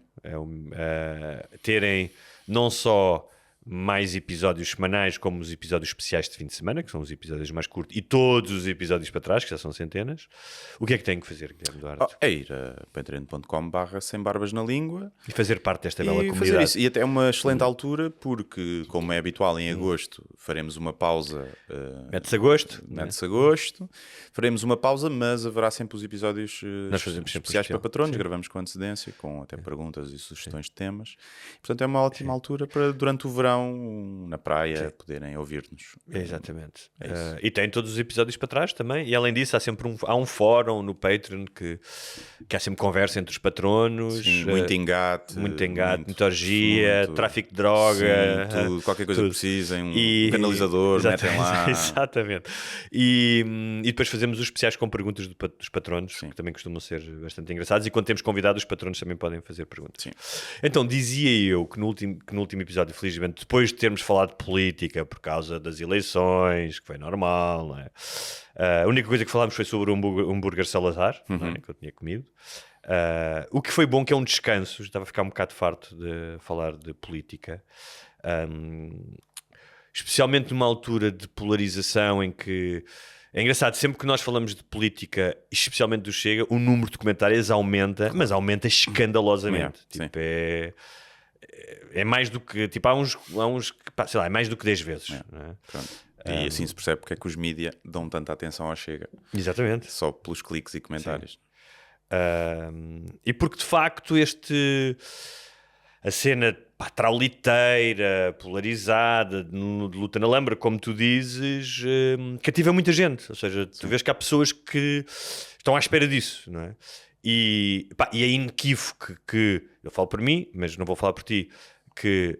Terem não só mais episódios semanais como os episódios especiais de fim de semana, que são os episódios mais curtos, e todos os episódios para trás, que já são centenas. O que é que tem que fazer, Guilherme Duarte? É ir a patreon.com/sem barbas na língua E fazer parte desta bela e comunidade. fazer isso. E até é uma excelente altura, porque, como é habitual em agosto, faremos uma pausa. Mete-se agosto. Mete-se agosto. Faremos uma pausa, mas haverá sempre os episódios Nós fazemos sempre especiais especial. para patronos. Sim. Gravamos com antecedência, com até perguntas e sugestões de temas. Portanto, é uma ótima altura para, durante o verão, na praia, poderem ouvir-nos. Exatamente. É isso. E tem todos os episódios para trás também. E além disso, há sempre um fórum no Patreon que há sempre conversa entre os patronos. Sim, muito engate. Muita orgia, muito- tráfico de droga. Sim, tudo, qualquer coisa tudo. que precisem, um canalizador, metem lá. Exatamente. E depois fazemos os especiais com perguntas dos patronos, Sim. que também costumam ser bastante engraçados. E quando temos convidados, os patronos também podem fazer perguntas. Sim. Então, dizia eu que no último episódio, felizmente, depois de termos falado de política por causa das eleições, que foi normal, não é? A única coisa que falámos foi sobre o hambúrguer Salazar, não é? Que eu tinha comido. O que foi bom, que é um descanso. Já estava a ficar um bocado farto de falar de política. Especialmente numa altura de polarização em que... É engraçado, sempre que nós falamos de política, especialmente do Chega, o número de comentários aumenta, mas aumenta escandalosamente. Sim. Tipo, é mais do que... Tipo, há uns que, pá, sei lá, é mais do que 10 vezes. Não é? Pronto. E assim se percebe porque é que os mídia dão tanta atenção ao Chega. Exatamente. Só pelos cliques e comentários. E porque, de facto, a cena trauliteira, polarizada, de luta na lâmbar, como tu dizes, cativa muita gente. Ou seja, tu vês que há pessoas que estão à espera disso, não é? E é inequívoco que, eu falo por mim, mas não vou falar por ti, que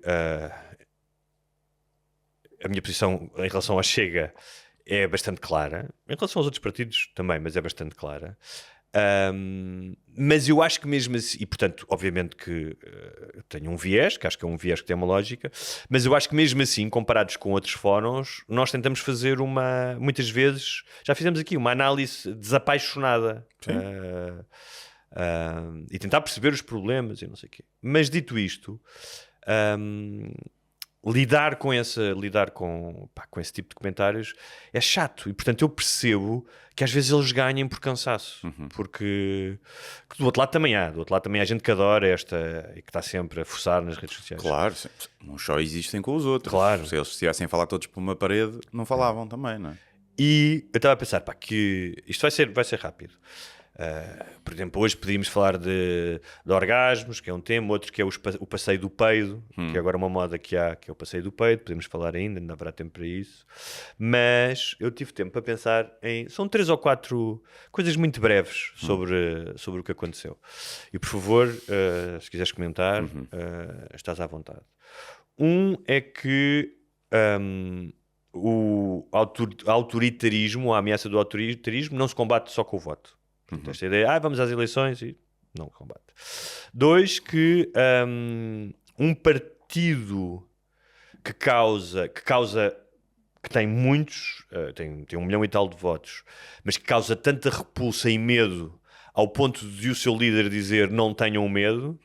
a minha posição em relação ao Chega é bastante clara. Em relação aos outros partidos também, mas é bastante clara. Mas eu acho que mesmo assim, e portanto, obviamente que tenho um viés, que acho que é um viés que tem uma lógica, mas eu acho que mesmo assim, comparados com outros fóruns, nós tentamos fazer muitas vezes, já fizemos aqui uma análise desapaixonada e tentar perceber os problemas e não sei o quê. Mas dito isto, lidar com esse tipo de comentários é chato, e portanto eu percebo que às vezes eles ganhem por cansaço, porque do outro lado também há gente que adora esta e que está sempre a forçar nas redes sociais. Claro, não só existem com os outros. Claro. Se eles estivessem a falar todos por uma parede, não falavam também, não é? E eu estava a pensar, que isto vai ser rápido. Por exemplo, hoje podíamos falar de orgasmos, que é um tema, outro que é o passeio do peido, que é agora uma moda que há, que é o passeio do peido. Podemos falar ainda haverá tempo para isso. Mas eu tive tempo para pensar são 3 ou 4 coisas muito breves sobre o que aconteceu. E por favor, se quiseres comentar, estás à vontade. É que o autoritarismo, a ameaça do autoritarismo não se combate só com o voto. Portanto, esta ideia, vamos às eleições e não combate. 2, que um partido que tem muitos, tem 1 milhão e tal de votos, mas que causa tanta repulsa e medo ao ponto de o seu líder dizer não tenham medo,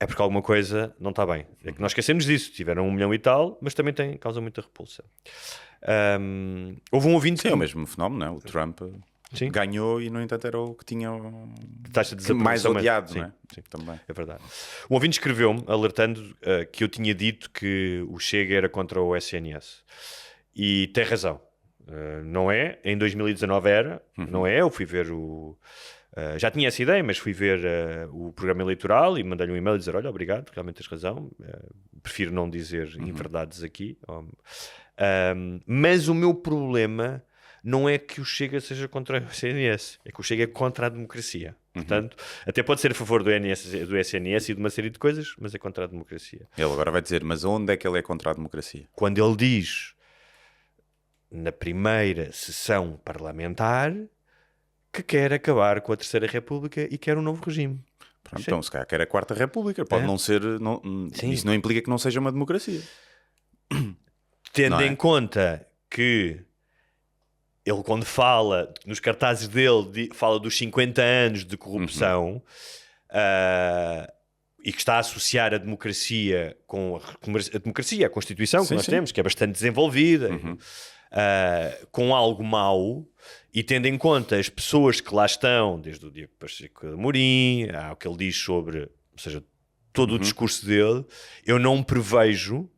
é porque alguma coisa não está bem. É que nós esquecemos disso. Tiveram 1 milhão e tal, mas também causa muita repulsa. Houve um ouvinte... Sim, é o mesmo fenómeno, não é? O Trump Sim. ganhou e, no entanto, era o que tinha taxa de mais desaprovação odiado, sim, não é? sim. Também. É verdade. Um ouvinte escreveu-me alertando que eu tinha dito que o Chega era contra o SNS. E tem razão. Não é? Em 2019 era. Não é? Eu fui ver o... já tinha essa ideia, mas fui ver o programa eleitoral e mandei-lhe um e-mail e dizer, olha, obrigado, realmente tens razão. Prefiro não dizer inverdades aqui. Mas o meu problema não é que o Chega seja contra o SNS, é que o Chega é contra a democracia. Portanto, até pode ser a favor do SNS e de uma série de coisas, mas é contra a democracia. Ele agora vai dizer, mas onde é que ele é contra a democracia? Quando ele diz, na primeira sessão parlamentar, que quer acabar com a Terceira República e quer um novo regime. Pronto, então, se calhar quer a Quarta República. Pode não ser... isso não implica que não seja uma democracia. Tendo em conta que ele, quando fala, nos cartazes dele, fala dos 50 anos de corrupção e que está a associar a democracia com a democracia, a Constituição que nós temos, que é bastante desenvolvida, com algo mau, e tendo em conta as pessoas que lá estão, desde o Diego Pacheco de Amorim, o que ele diz sobre, ou seja, todo o discurso dele, eu não prevejo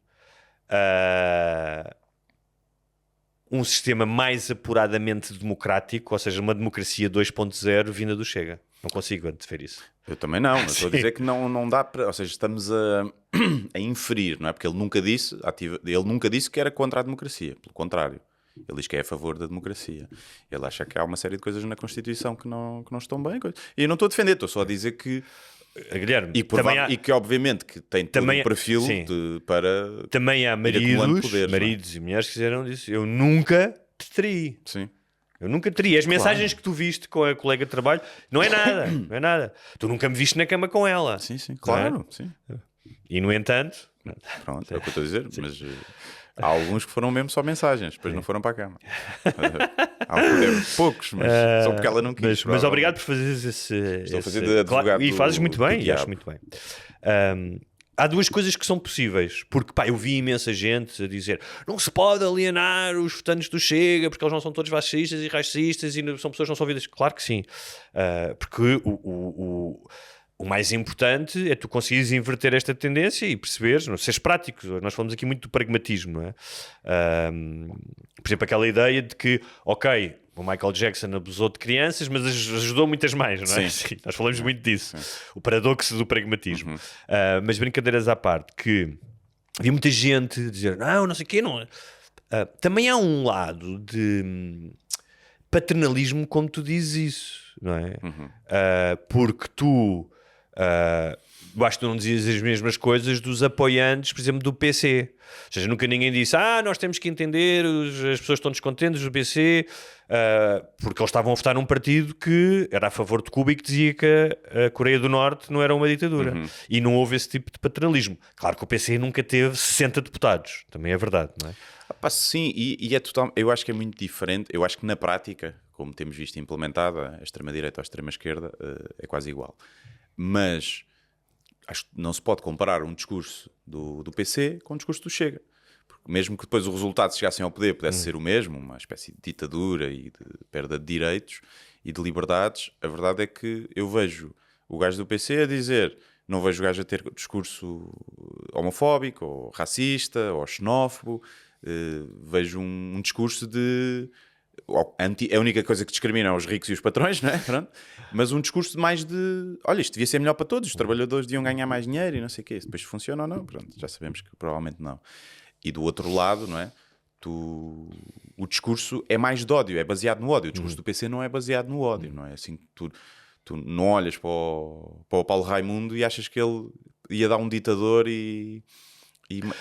um sistema mais apuradamente democrático, ou seja, uma democracia 2.0 vinda do Chega. Não consigo antever isso. Eu também não, mas estou a dizer que não dá para... Ou seja, estamos a inferir, não é? Porque ele nunca disse que era contra a democracia. Pelo contrário. Ele diz que é a favor da democracia. Ele acha que há uma série de coisas na Constituição que não estão bem. E eu não estou a defender, estou só a dizer que... Guilherme, e que obviamente que tem todo um perfil para... Também há maridos e mulheres que fizeram disso. Eu nunca te traí. Sim. Eu nunca teria. As mensagens que tu viste com a colega de trabalho não é nada. Não é nada. Tu nunca me viste na cama com ela. Sim, claro. Sim. E no entanto... Pronto, é o que eu estou a dizer. Mas há alguns que foram mesmo só mensagens. Depois não foram para a cama. Poucos, mas só porque ela não quis. Mas obrigado por fazeres esse... Estou a fazer de advogado. E fazes muito bem. E acho muito bem. Há duas coisas que são possíveis, porque eu vi imensa gente a dizer não se pode alienar os votantes do Chega porque eles não são todos fascistas e racistas e são pessoas que não são ouvidas. Claro que sim, porque o mais importante é tu conseguires inverter esta tendência e perceberes, não seres prático. Nós falamos aqui muito do pragmatismo, não é? Por exemplo, aquela ideia de que, ok, o Michael Jackson abusou de crianças, mas ajudou muitas mais, não é? Sim. Nós falamos muito disso. O paradoxo do pragmatismo. Mas brincadeiras à parte, que vi muita gente dizer, não sei o quê, não. Também há um lado de paternalismo como tu dizes isso, não é? Porque tu... acho que tu não dizias as mesmas coisas dos apoiantes, por exemplo, do PC. Ou seja, nunca ninguém disse nós temos que entender, as pessoas estão descontentes do PC, porque eles estavam a votar num partido que era a favor de Cuba e que dizia que a Coreia do Norte não era uma ditadura. E não houve esse tipo de paternalismo. Claro que o PC nunca teve 60 deputados, também é verdade, não é? Sim, e é total. Eu acho que é muito diferente. Eu acho que na prática, como temos visto implementada, a extrema-direita ou a extrema-esquerda é quase igual. Mas acho que não se pode comparar um discurso do PC com um discurso do Chega. Porque mesmo que depois os resultados chegassem ao poder pudesse ser o mesmo, uma espécie de ditadura e de perda de direitos e de liberdades, a verdade é que eu vejo o gajo do PC a dizer, não vejo o gajo a ter discurso homofóbico ou racista ou xenófobo, vejo um discurso de... A única coisa que discrimina é os ricos e os patrões, não é? Pronto. Mas um discurso mais de olha, isto devia ser melhor para todos, os trabalhadores deviam ganhar mais dinheiro e não sei o quê. Depois funciona ou não, pronto, já sabemos que provavelmente não. E do outro lado, não é? O discurso é mais de ódio, é baseado no ódio. O discurso do PC não é baseado no ódio, não é? Assim, tu não olhas para o Paulo Raimundo e achas que ele ia dar um ditador e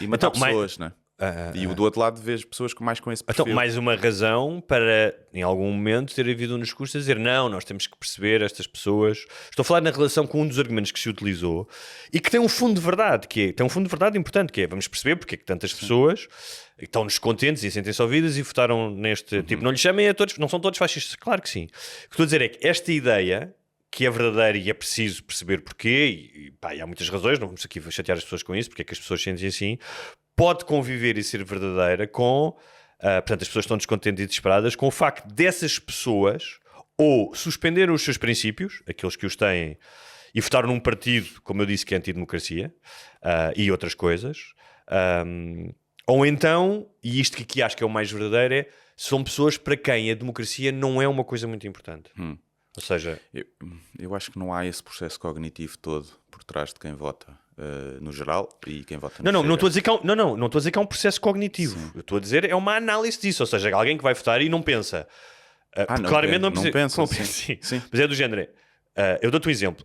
matar pessoas, não é? E do outro lado vês pessoas com esse perfil. Então, mais uma razão para, em algum momento, ter havido um discurso a dizer não, nós temos que perceber estas pessoas. Estou a falar na relação com um dos argumentos que se utilizou e que tem um fundo de verdade, tem um fundo de verdade importante, que é, vamos perceber porque é que tantas pessoas estão descontentes e sentem-se ouvidas e votaram neste tipo. Não lhe chamem a todos, não são todos fascistas. Claro que sim. O que estou a dizer é que esta ideia, que é verdadeira e é preciso perceber porquê, e há muitas razões, não vamos aqui chatear as pessoas com isso, porque é que as pessoas sentem assim, pode conviver e ser verdadeira com, portanto, as pessoas estão descontentes e desesperadas com o facto dessas pessoas ou suspender os seus princípios, aqueles que os têm, e votar num partido, como eu disse, que é antidemocracia, e outras coisas. Ou então, e isto que aqui acho que é o mais verdadeiro, são pessoas para quem a democracia não é uma coisa muito importante. Ou seja... Eu acho que não há esse processo cognitivo todo por trás de quem vota, no geral, e quem vota no Não estou a dizer que não estou a dizer que é um processo cognitivo. Eu estou a dizer é uma análise disso. Ou seja, alguém que vai votar e não pensa. Claramente não pensa. Sim. Mas é do género. Eu dou-te um exemplo.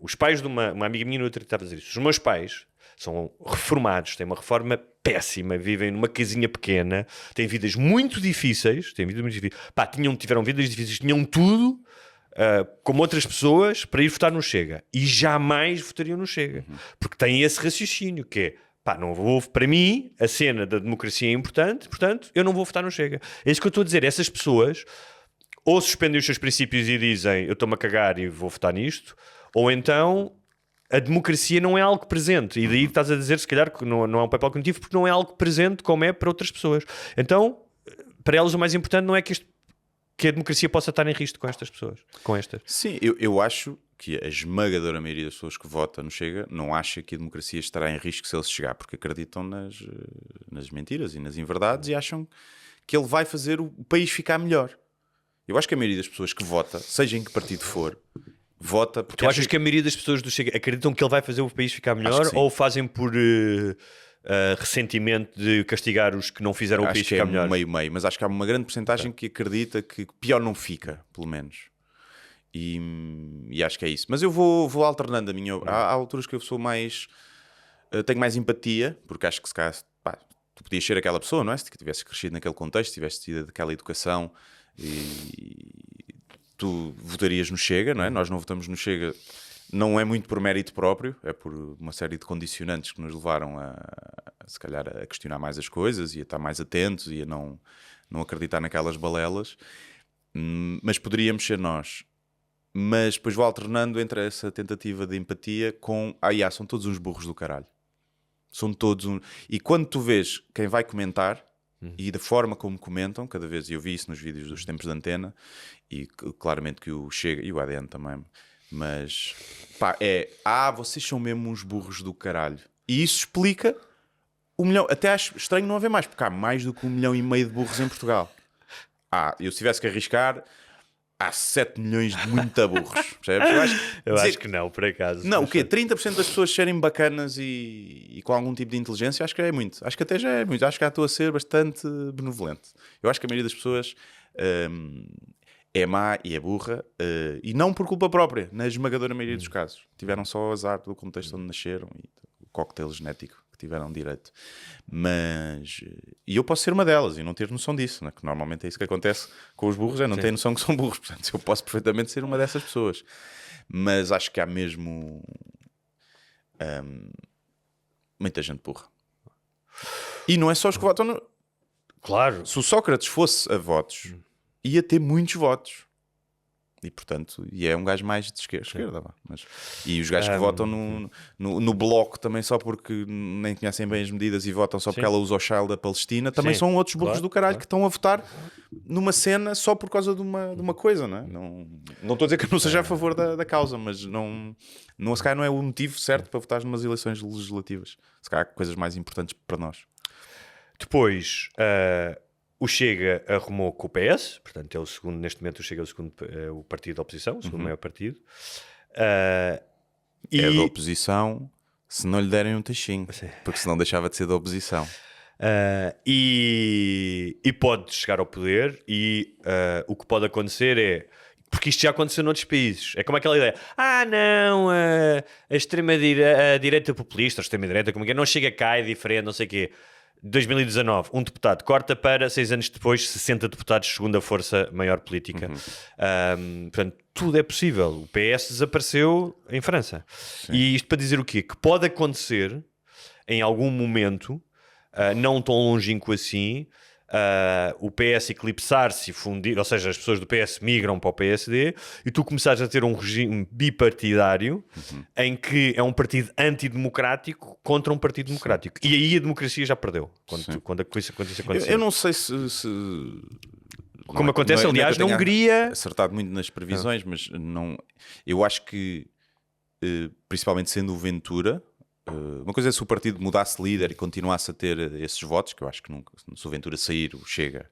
Os pais de uma amiga minha no outro estava a dizer isso. Os meus pais são reformados, têm uma reforma péssima, vivem numa casinha pequena, têm vidas muito difíceis, tiveram vidas difíceis, tinham tudo, como outras pessoas, para ir votar no Chega. E jamais votariam no Chega. Porque têm esse raciocínio, que é, não vou, para mim, a cena da democracia é importante, portanto, eu não vou votar no Chega. É isso que eu estou a dizer. Essas pessoas ou suspendem os seus princípios e dizem, eu estou-me a cagar e vou votar nisto, ou então... A democracia não é algo presente. E daí estás a dizer, se calhar, que não é um papel cognitivo, porque não é algo presente como é para outras pessoas. Então, para elas o mais importante não é que a democracia possa estar em risco com estas pessoas. Sim, eu acho que a esmagadora maioria das pessoas que votam no Chega não acha que a democracia estará em risco se ele chegar, porque acreditam nas mentiras e nas inverdades e acham que ele vai fazer o país ficar melhor. Eu acho que a maioria das pessoas que vota, seja em que partido for, vota porque... Tu achas que a maioria das pessoas do Chega acreditam que ele vai fazer o país ficar melhor ou fazem por ressentimento de castigar os que não fizeram o país ficar melhor? Meio, mas acho que há uma grande porcentagem que acredita que pior não fica, pelo menos. E acho que é isso. Mas eu vou alternando a minha... Há alturas que eu sou mais... tenho mais empatia, porque acho que se calhar... tu podias ser aquela pessoa, não é? Se tivesse crescido naquele contexto, tivesse tido aquela educação e... tu votarias no Chega, não é? Nós não votamos no Chega, não é muito por mérito próprio, é por uma série de condicionantes que nos levaram se calhar a questionar mais as coisas e a estar mais atentos e a não acreditar naquelas balelas, mas poderíamos ser nós. Mas depois vou alternando entre essa tentativa de empatia com são todos uns burros do caralho. São todos E quando tu vês quem vai comentar e da forma como comentam, cada vez, eu vi isso nos vídeos dos tempos de antena, e claramente que o Chega, e o ADN também, mas vocês são mesmo uns burros do caralho. E isso explica 1 milhão, até acho estranho não haver mais, porque há mais do que 1,5 milhão de burros em Portugal. Eu se tivesse que arriscar, há 7 milhões de muito burros, percebes? Eu acho que não, por acaso. Não, o quê? 30% das pessoas serem bacanas e com algum tipo de inteligência, acho que é muito. Acho que até já é muito. Acho que estou a ser bastante benevolente. Eu acho que a maioria das pessoas é má e é burra, e não por culpa própria, na esmagadora maioria dos casos. Tiveram só azar do contexto onde nasceram e o cocktail genético que tiveram direito. E eu posso ser uma delas e não ter noção disso, né? Que normalmente é isso que acontece com os burros, não têm noção que são burros. Portanto, eu posso perfeitamente ser uma dessas pessoas. Mas acho que há mesmo muita gente burra. E não é só os que votam no... Claro. Se o Sócrates fosse a votos, ia ter muitos votos. E, portanto, é um gajo mais de esquerda. E os gajos que votam no Bloco também só porque nem conhecem bem as medidas e votam só porque ela usa o Child da Palestina, também são outros burros do caralho que estão a votar numa cena só por causa de uma coisa, não é? Não estou a dizer que eu não seja a favor da causa, mas se calhar não é o motivo certo para votar numas eleições legislativas. Se calhar há coisas mais importantes para nós. Depois... o Chega arrumou com o PS, portanto é o segundo, neste momento o Chega é o segundo o partido da oposição, o segundo maior partido. É da oposição se não lhe derem um taxinho, porque senão deixava de ser da oposição. E pode chegar ao poder e o que pode acontecer é... Porque isto já aconteceu noutros países. É como aquela ideia. Não, a extrema-direita populista, a extrema-direita, como é, não chega cá, é diferente, não sei o quê. 2019, um deputado corta para 6 anos depois 60 deputados, segunda força maior política. Portanto, tudo é possível. O PS desapareceu em França. E isto para dizer o quê? Que pode acontecer em algum momento, não tão longínquo assim, o PS eclipsar-se e fundir, ou seja, as pessoas do PS migram para o PSD e tu começares a ter um regime bipartidário em que é um partido antidemocrático contra um partido democrático. E aí a democracia já perdeu quando isso acontecer. Eu não sei se Como acontece, aliás, na Hungria. Acertado muito nas previsões, mas não. Eu acho que, principalmente sendo o Ventura, uma coisa é se o partido mudasse líder e continuasse a ter esses votos, que eu acho que nunca, se o Ventura sair, o Chega,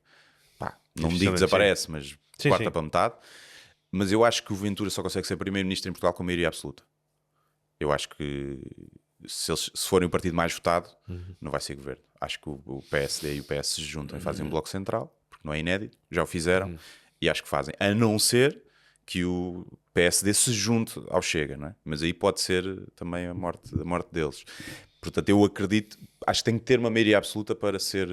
pá, não me digo desaparece, mas quarta para metade. Mas eu acho que o Ventura só consegue ser primeiro-ministro em Portugal com maioria absoluta. Eu acho que se forem o partido mais votado, não vai ser governo. Acho que o PSD e o PS se juntam e fazem um bloco central, porque não é inédito, já o fizeram, e acho que fazem. A não ser que o PSD se junte ao Chega, não é? Mas aí pode ser também a morte deles. Portanto, eu acredito, acho que tem que ter uma maioria absoluta para ser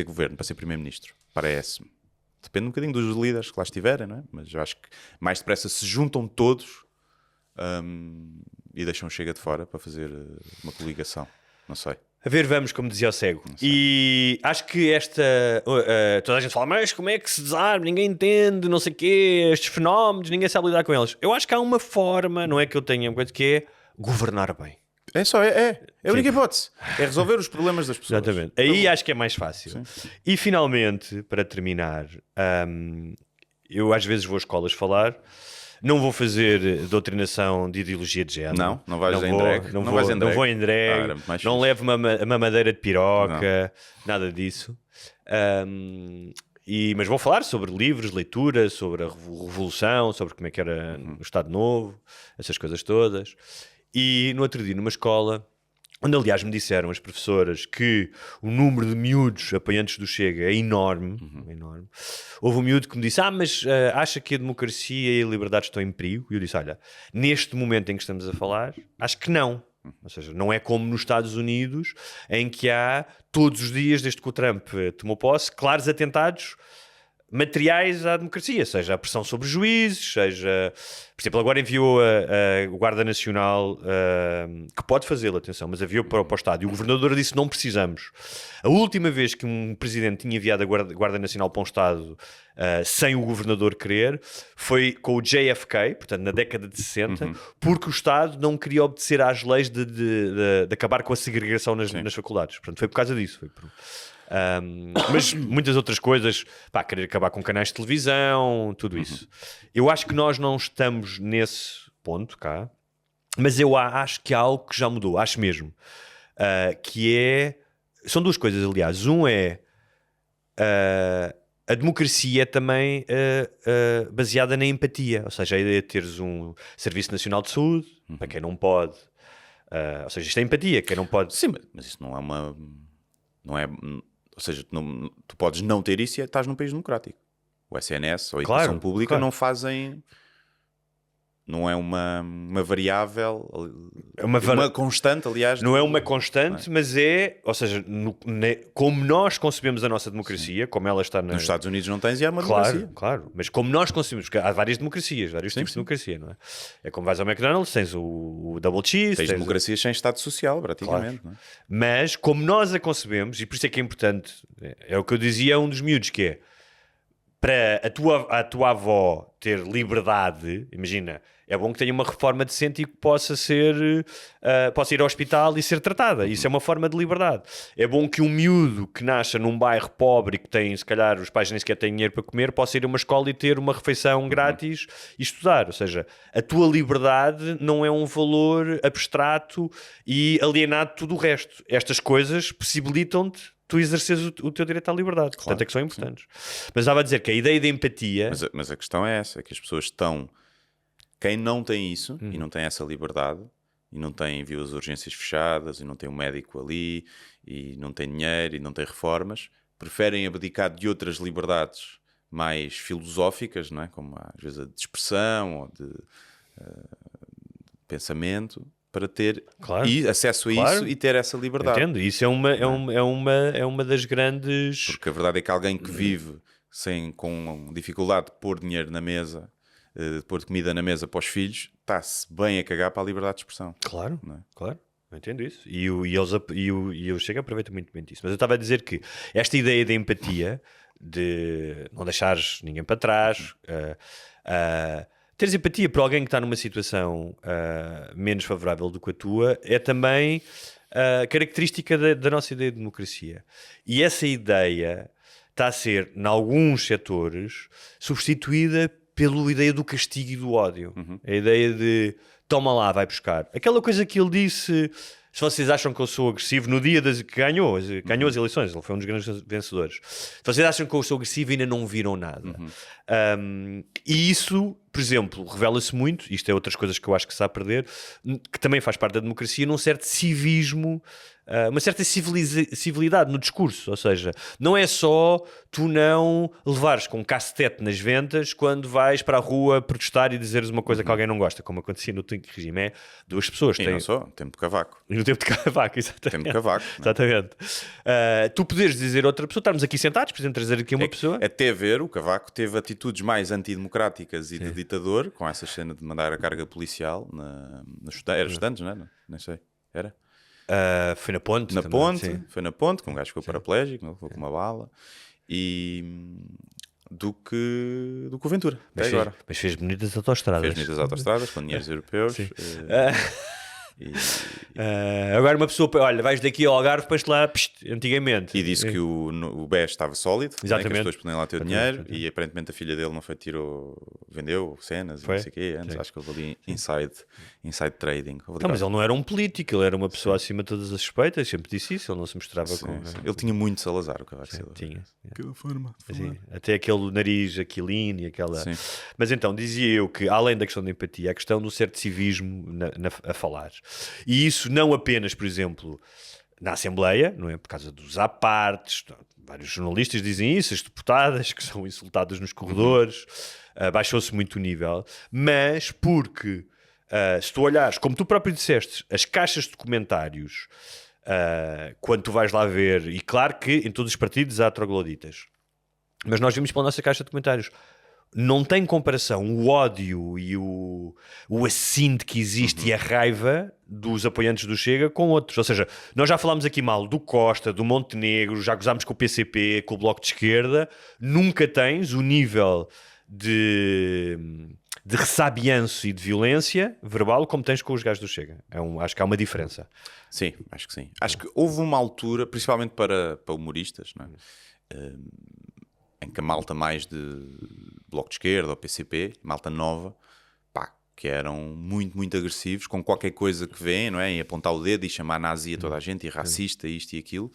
governo, para ser primeiro-ministro. Parece-me. Depende um bocadinho dos líderes que lá estiverem, não é? Mas eu acho que mais depressa se juntam todos e deixam o Chega de fora para fazer uma coligação. Não sei. A ver, vamos, como dizia o cego. E acho que toda a gente fala, mas como é que se desarma? Ninguém entende, não sei o quê, estes fenómenos, ninguém sabe lidar com eles. Eu acho que há uma forma, não é que eu tenha uma coisa que é governar bem. É só, é a única hipótese. É resolver os problemas das pessoas. Exatamente. Aí acho que é mais fácil. Sim. E finalmente, para terminar, eu às vezes vou a escolas falar. Não vou fazer doutrinação de ideologia de género. Não vais em drag. Não vou em drag. Não levo uma madeira de piroca. Nada disso. Mas vou falar sobre livros, leitura, sobre a Revolução, sobre como é que era o Estado Novo, essas coisas todas. E no outro dia, numa escola, onde aliás me disseram as professoras que o número de miúdos apoiantes do Chega é enorme, enorme. Houve um miúdo que me disse, mas acha que a democracia e a liberdade estão em perigo? E eu disse, olha, neste momento em que estamos a falar, acho que não. Ou seja, não é como nos Estados Unidos, em que há todos os dias, desde que o Trump tomou posse, claros atentados materiais à democracia, seja a pressão sobre juízes, seja... Por exemplo, agora enviou a Guarda Nacional, que pode fazê-lo, atenção, mas enviou para o estádio. O governador disse, não precisamos. A última vez que um presidente tinha enviado a Guarda Nacional para um Estado sem o governador querer, foi com o JFK, portanto, na década de 60, porque o Estado não queria obedecer às leis de acabar com a segregação nas faculdades. Portanto, foi por causa disso. Foi por... mas muitas outras coisas, querer acabar com canais de televisão, tudo isso. Eu acho que nós não estamos nesse ponto cá, mas eu acho que há algo que já mudou, acho mesmo, são duas coisas, aliás. Um é a democracia é também baseada na empatia, ou seja, a ideia de teres um Serviço Nacional de Saúde, para quem não pode, ou seja, isto é empatia, quem não pode... Sim, mas isso não é uma... Não é... Ou seja, tu podes não ter isso e estás num país democrático. O SNS ou a educação pública não fazem... Não é uma variável... É uma constante, aliás. Não é uma constante, mas é... Ou seja, como nós concebemos a nossa democracia, como ela está... Nos Estados Unidos não tens e há uma democracia. Claro. Mas como nós concebemos... Porque há várias democracias, vários tipos de democracia, não é? É como vais ao McDonald's, tens o Double Cheese... Tens democracias sem Estado Social, praticamente. Não é? Mas como nós a concebemos, e por isso é que é importante, é o que eu dizia a um dos miúdos, que é... Para a tua avó ter liberdade, imagina, é bom que tenha uma reforma decente e que possa ir ao hospital e ser tratada. Isso é uma forma de liberdade. É bom que um miúdo que nasça num bairro pobre e que tem, se calhar, os pais nem sequer têm dinheiro para comer, possa ir a uma escola e ter uma refeição grátis e estudar. Ou seja, a tua liberdade não é um valor abstrato e alienado de tudo o resto. Estas coisas possibilitam-te tu exerces o teu direito à liberdade. Claro, portanto, é que são importantes. Sim. Mas estava a dizer que a ideia de empatia... Mas a questão é essa, é que as pessoas estão... Quem não tem isso, e não tem essa liberdade, e não viu as urgências fechadas, e não tem um médico ali, e não tem dinheiro, e não tem reformas, preferem abdicar de outras liberdades mais filosóficas, não é? Como às vezes a de expressão, ou de pensamento... para ter acesso a isso e ter essa liberdade. Entendo, isso é uma das grandes... Porque a verdade é que alguém que vive com dificuldade de pôr dinheiro na mesa, de pôr comida na mesa para os filhos, está-se bem a cagar para a liberdade de expressão. Claro, não é? Claro. Eu entendo isso. E o Chega aproveita muito bem disso. Mas eu estava a dizer que esta ideia de empatia, de não deixares ninguém para trás... teres empatia por alguém que está numa situação menos favorável do que a tua é também característica da nossa ideia de democracia. E essa ideia está a ser, em alguns setores, substituída pela ideia do castigo e do ódio. A ideia de toma lá, vai buscar. Aquela coisa que ele disse, se vocês acham que eu sou agressivo, no dia que ganhou as eleições, ele foi um dos grandes vencedores. Se vocês acham que eu sou agressivo, ainda não viram nada. E isso, por exemplo, revela-se muito, isto é outras coisas que eu acho que se está a perder, que também faz parte da democracia, num certo civismo, uma certa civilidade no discurso. Ou seja, não é só tu não levares com um cacetete nas ventas quando vais para a rua protestar e dizeres uma coisa que alguém não gosta, como acontecia no antigo regime. É duas pessoas. E não só, tempo de Cavaco. E no tempo de Cavaco, exatamente. Tempo de Cavaco. Exatamente. Tu poderes dizer a outra pessoa, estarmos aqui sentados, por exemplo, trazer aqui uma pessoa. Até ver, o Cavaco teve atitudes mais antidemocráticas e de ditador, com essa cena de mandar a carga policial era estudantes, não é? Nem sei. Era? Foi na ponte. Foi na ponte, que um gajo ficou paraplégico, não ficou com uma bala. Do que o Ventura. Mas fez bonitas autoestradas. Fez bonitas autoestradas com dinheiros europeus. Agora uma pessoa, olha, vais daqui ao Algarve para lá, antigamente. E disse que o BES estava sólido, exatamente. Que as pessoas podiam lá ter o dinheiro, e aparentemente a filha dele não foi, vendeu cenas e não sei o quê. Antes, acho que houve ali inside trading. Mas ele não era um político, ele era uma pessoa acima de todas as suspeitas, sempre disse isso, ele não se mostrava como... Ele tinha muito Salazar, o Cavaco Silva. Tinha. Aquela forma. Até aquele nariz aquilino e aquela... Mas então, dizia eu que, além da questão da empatia, a questão do certo civismo a falar. E isso não apenas, por exemplo, na Assembleia, não é? Por causa dos apartes, vários jornalistas dizem isso, as deputadas que são insultadas nos corredores, baixou-se muito o nível, mas porque, se tu olhares, como tu próprio disseste, as caixas de comentários, quando tu vais lá ver, e claro que em todos os partidos há trogloditas, mas nós vimos pela nossa caixa de comentários, não tem comparação o ódio e o assinte que existe e a raiva dos apoiantes do Chega com outros. Ou seja, nós já falámos aqui mal do Costa, do Montenegro, já gozámos com o PCP, com o Bloco de Esquerda. Nunca tens o nível de ressabianço e de violência verbal como tens com os gajos do Chega. Acho que há uma diferença. Sim, acho que sim. Acho que houve uma altura, principalmente para humoristas, não é? Em que a malta mais de Bloco de Esquerda ou PCP, malta nova, que eram muito, muito agressivos com qualquer coisa que vêm, não é? E apontar o dedo e chamar nazi a toda a gente, e racista, isto e aquilo,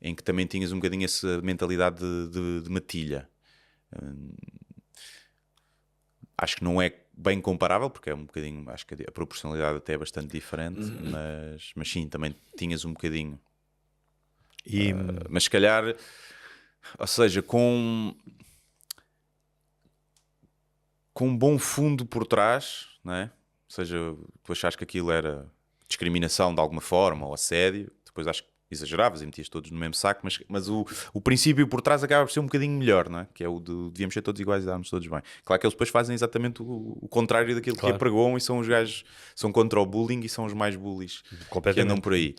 em que também tinhas um bocadinho essa mentalidade de matilha. Acho que não é bem comparável, porque é um bocadinho, acho que a proporcionalidade até é bastante diferente, mas sim, também tinhas um bocadinho. Mas se calhar... Ou seja, com um bom fundo por trás, não é? Ou seja, tu achas que aquilo era discriminação de alguma forma ou assédio, depois acho que exageravas e metias todos no mesmo saco, mas o princípio por trás acaba por ser um bocadinho melhor, não é? Que é o de devíamos ser todos iguais e darmos todos bem. Claro que eles depois fazem exatamente o contrário daquilo que apregoam, e são os gajos, são contra o bullying e são os mais bullies que andam por aí.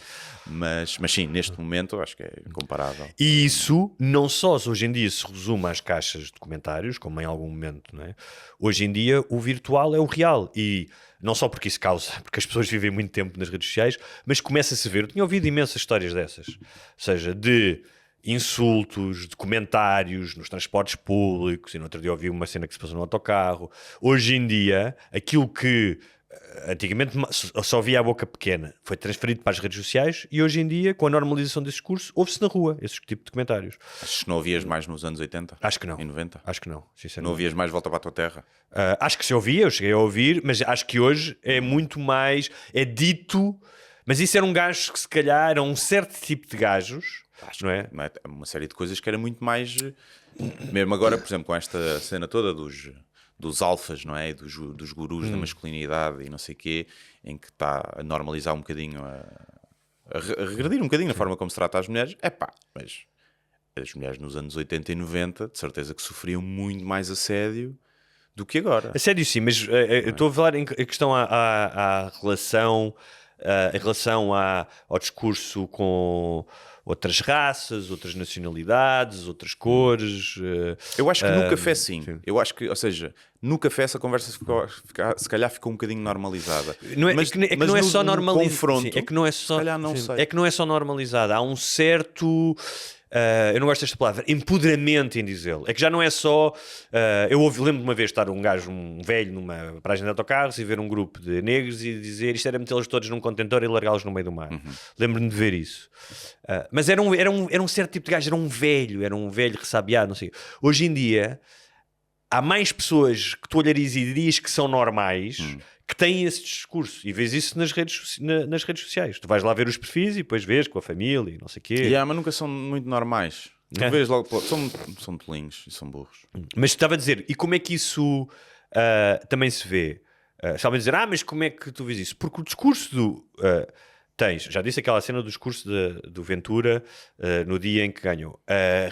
Mas sim, neste momento acho que é comparável. E isso não só hoje em dia se resume às caixas de comentários, como em algum momento, não é? Hoje em dia o virtual é o real, e não só porque isso causa, porque as pessoas vivem muito tempo nas redes sociais, mas começa-se a ver, eu tinha ouvido imensas histórias dessas, ou seja, de insultos, de comentários nos transportes públicos, e no outro dia ouvi uma cena que se passou no autocarro. Hoje em dia, aquilo que antigamente só via a boca pequena foi transferido para as redes sociais, e hoje em dia, com a normalização desse discurso, ouve-se na rua esse tipo de comentários. Achas que não ouvias mais nos anos 80? Acho que não. Em 90? Acho que não, sinceramente. Não ouvias mais Volta para a Tua Terra? Acho que se ouvia, eu cheguei a ouvir, mas acho que hoje é muito mais, é dito, mas isso era um gajo que se calhar era um certo tipo de gajos, acho não é? Uma série de coisas que era muito mais, mesmo agora, por exemplo, com esta cena toda dos alfas, não é? Dos gurus da masculinidade e não sei o quê, em que está a normalizar um bocadinho, a regredir um bocadinho na forma como se trata as mulheres. Mas as mulheres nos anos 80 e 90, de certeza que sofriam muito mais assédio do que agora. Assédio sim, mas eu estou a falar em questão à relação, em relação ao discurso com outras raças, outras nacionalidades, outras cores. Eu acho que no café sim. Eu acho que, ou seja, no café essa conversa se calhar ficou um bocadinho normalizada. Mas não é só normalizada. Confronto, é que não é só, se calhar não sei. É que não é só normalizada. Há um certo eu não gosto desta palavra, empoderamento em dizê-lo. É que já não é só... lembro de uma vez estar um velho numa paragem de autocarros e ver um grupo de negros e dizer isto era metê-los todos num contentor e largá-los no meio do mar. Lembro-me de ver isso. Mas era um certo tipo de gajo, era um velho ressabiado, não sei. Hoje em dia, há mais pessoas que tu olharias e dirias que são normais... que têm esse discurso, e vês isso nas redes sociais. Tu vais lá ver os perfis e depois vês com a família e não sei o quê. Mas nunca são muito normais. Tu vês logo, são tolinhos e são burros. Mas estava a dizer, e como é que isso também se vê? Estava a dizer, mas como é que tu vês isso? Porque o discurso do... já disse aquela cena do discurso do Ventura no dia em que ganhou.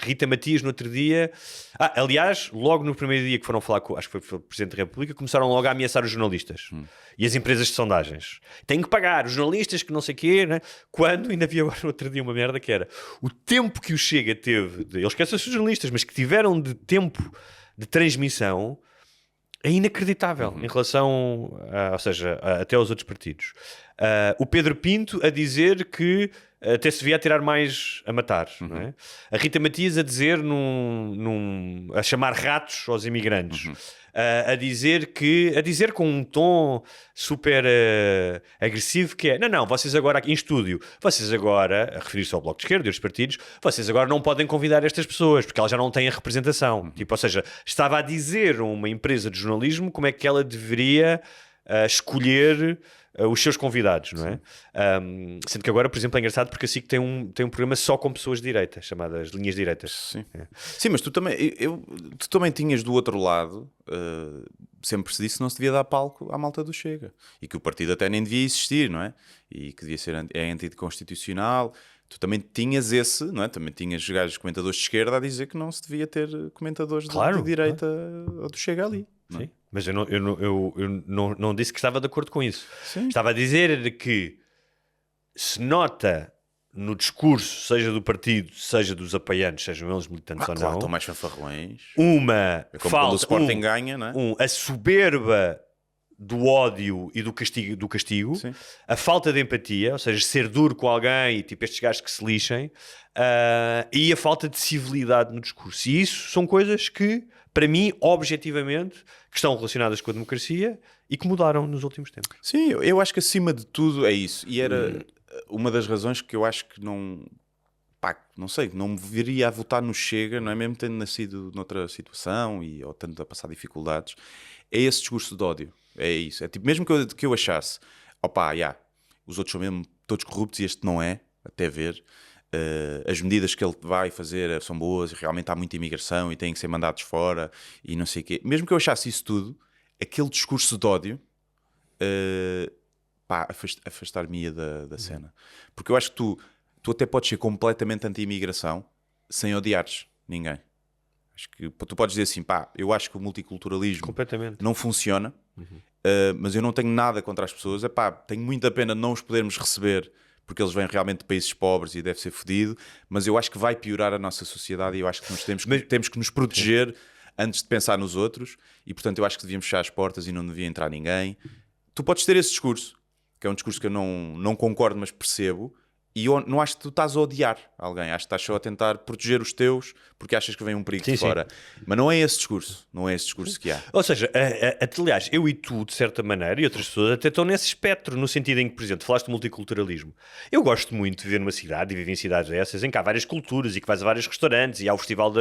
Rita Matias no outro dia... aliás, logo no primeiro dia que foram falar com... Acho que foi o Presidente da República, começaram logo a ameaçar os jornalistas e as empresas de sondagens. Têm que pagar os jornalistas que não sei o quê, né? Quando ainda havia agora no outro dia uma merda que era o tempo que o Chega teve... Eles esquecem-se dos jornalistas, mas que tiveram de tempo de transmissão é inacreditável em relação, ou seja, até aos outros partidos. O Pedro Pinto a dizer que até se devia atirar mais a matar, não é? A Rita Matias a dizer a chamar ratos aos imigrantes, a dizer com um tom super agressivo que é, não, vocês agora aqui em estúdio, vocês agora, a referir-se ao Bloco de Esquerda e aos partidos, vocês agora não podem convidar estas pessoas porque elas já não têm a representação. Tipo, ou seja, estava a dizer a uma empresa de jornalismo como é que ela deveria escolher os seus convidados, não é? Sendo que agora, por exemplo, é engraçado porque a SIC tem um programa só com pessoas de direita, chamadas linhas direitas. Sim, Sim, mas tu também tinhas do outro lado, sempre se disse que não se devia dar palco à malta do Chega. E que o partido até nem devia existir, não é? E que devia ser anticonstitucional. Tu também tinhas não é? Também tinhas gajos comentadores de esquerda a dizer que não se devia ter comentadores de direita do Chega ali. Não é? Sim. Mas eu não disse que estava de acordo com isso. Sim. Estava a dizer que se nota no discurso, seja do partido, seja dos apoiantes, sejam eles militantes ou claro, não, estão mais fanfarrões. Uma é como falta, quando o Sporting ganha, não é? A soberba do ódio e do castigo, a falta de empatia, ou seja, ser duro com alguém e tipo estes gajos que se lixem, e a falta de civilidade no discurso. E isso são coisas que, para mim, objetivamente, que estão relacionadas com a democracia e que mudaram nos últimos tempos. Sim, eu acho que acima de tudo é isso. E era uma das razões que eu acho que não sei, não me viria a votar no Chega, não é? Mesmo tendo nascido noutra situação ou tendo a passar dificuldades, é esse discurso de ódio. É isso. É tipo, mesmo que eu achasse, os outros são mesmo todos corruptos e este não é, até ver, as medidas que ele vai fazer são boas e realmente há muita imigração e têm que ser mandados fora e não sei o quê. Mesmo que eu achasse isso tudo, aquele discurso de ódio, afastar-me-ia da cena. Porque eu acho que tu até podes ser completamente anti-imigração sem odiares ninguém. Acho que tu podes dizer assim, eu acho que o multiculturalismo não funciona, mas eu não tenho nada contra as pessoas. Tenho muita pena de não os podermos receber porque eles vêm realmente de países pobres e deve ser fodido, mas eu acho que vai piorar a nossa sociedade e eu acho que nós temos que nos proteger antes de pensar nos outros e, portanto, eu acho que devíamos fechar as portas e não devia entrar ninguém. Tu podes ter esse discurso, que é um discurso que eu não concordo, mas percebo, e eu não acho que tu estás a odiar alguém, acho que estás só a tentar proteger os teus porque achas que vem um perigo de fora. Mas não é esse discurso, que há. Ou seja, aliás, eu e tu, de certa maneira, e outras pessoas até estão nesse espectro, no sentido em que, por exemplo, falaste de multiculturalismo. Eu gosto muito de viver numa cidade e viver em cidades dessas em que há várias culturas e que vais a vários restaurantes e há o festival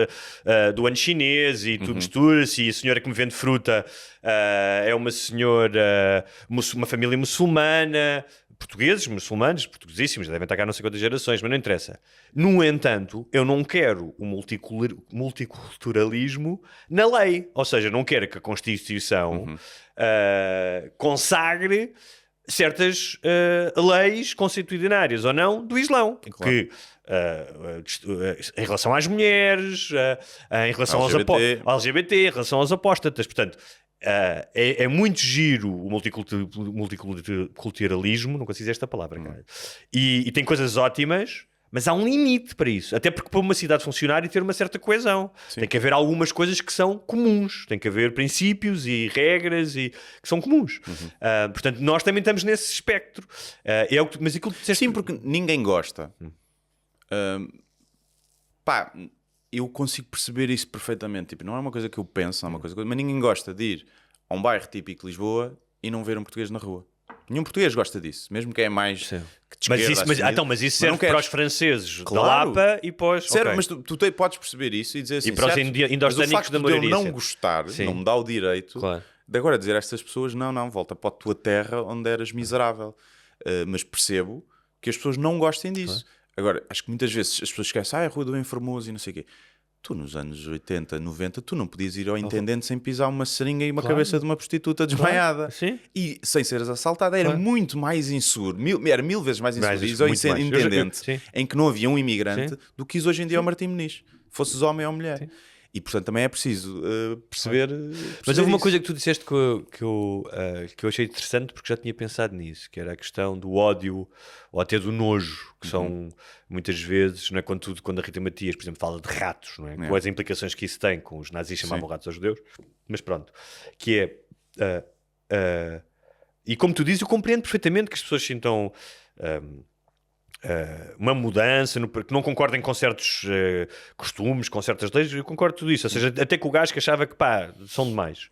do ano chinês e tu misturas-se e a senhora que me vende fruta é uma senhora, uma família muçulmana, portugueses, muçulmanos, portuguesíssimos, devem estar cá não sei quantas gerações, mas não interessa. No entanto, eu não quero o multiculturalismo na lei. Ou seja, não quero que a Constituição consagre certas leis constitucionárias ou não do Islão. Claro. Que, em relação às mulheres, em relação aos LGBT, em relação aos apóstatas. Portanto, é muito giro o multiculturalismo, não consigo dizer esta palavra, cara. E tem coisas ótimas, mas há um limite para isso, até porque para uma cidade funcionar e ter uma certa coesão, tem que haver algumas coisas que são comuns, tem que haver princípios e regras que são comuns. Portanto, nós também estamos nesse espectro. Mas aquilo que disseste... Sim, porque ninguém gosta. Pá, eu consigo perceber isso perfeitamente. Tipo, não é uma coisa que eu penso, não é uma coisa... Mas ninguém gosta de ir a um bairro típico de Lisboa e não ver um português na rua. Nenhum português gosta disso, mesmo que é mais que de Mas esquerda, isso, mas isso serve para os franceses da Lapa e para os... Sério, mas tu podes perceber isso e dizer assim... E para os indostânicos da maioria. Mas o facto de eu não gostar, não me dá o direito de agora dizer a estas pessoas, não, volta para a tua terra onde eras miserável. Mas percebo que as pessoas não gostem disso. Agora, acho que muitas vezes as pessoas esquecem, a Rua do Bem Formoso e não sei o quê. Tu, nos anos 80, 90, tu não podias ir ao intendente sem pisar uma seringa e uma cabeça de uma prostituta desmaiada. E sem seres assaltado, era muito mais inseguro. Era 1000 vezes mais inseguro. Ir ao intendente, em que não havia um imigrante, do que hoje em dia ao Martim Muniz. Fosses homem ou mulher. E, portanto, também é preciso perceber... Mas houve uma coisa que tu disseste que eu achei interessante, porque já tinha pensado nisso, que era a questão do ódio ou até do nojo, que são muitas vezes, não é, quando a Rita Matias, por exemplo, fala de ratos, não é? Com as implicações que isso tem, com os nazis chamavam ratos aos judeus, mas pronto, que é... e como tu dizes, eu compreendo perfeitamente que as pessoas sintam... uma mudança, que não concordem com certos costumes, com certas leis, eu concordo com tudo isso. Ou seja, até que o gajo que achava que são demais.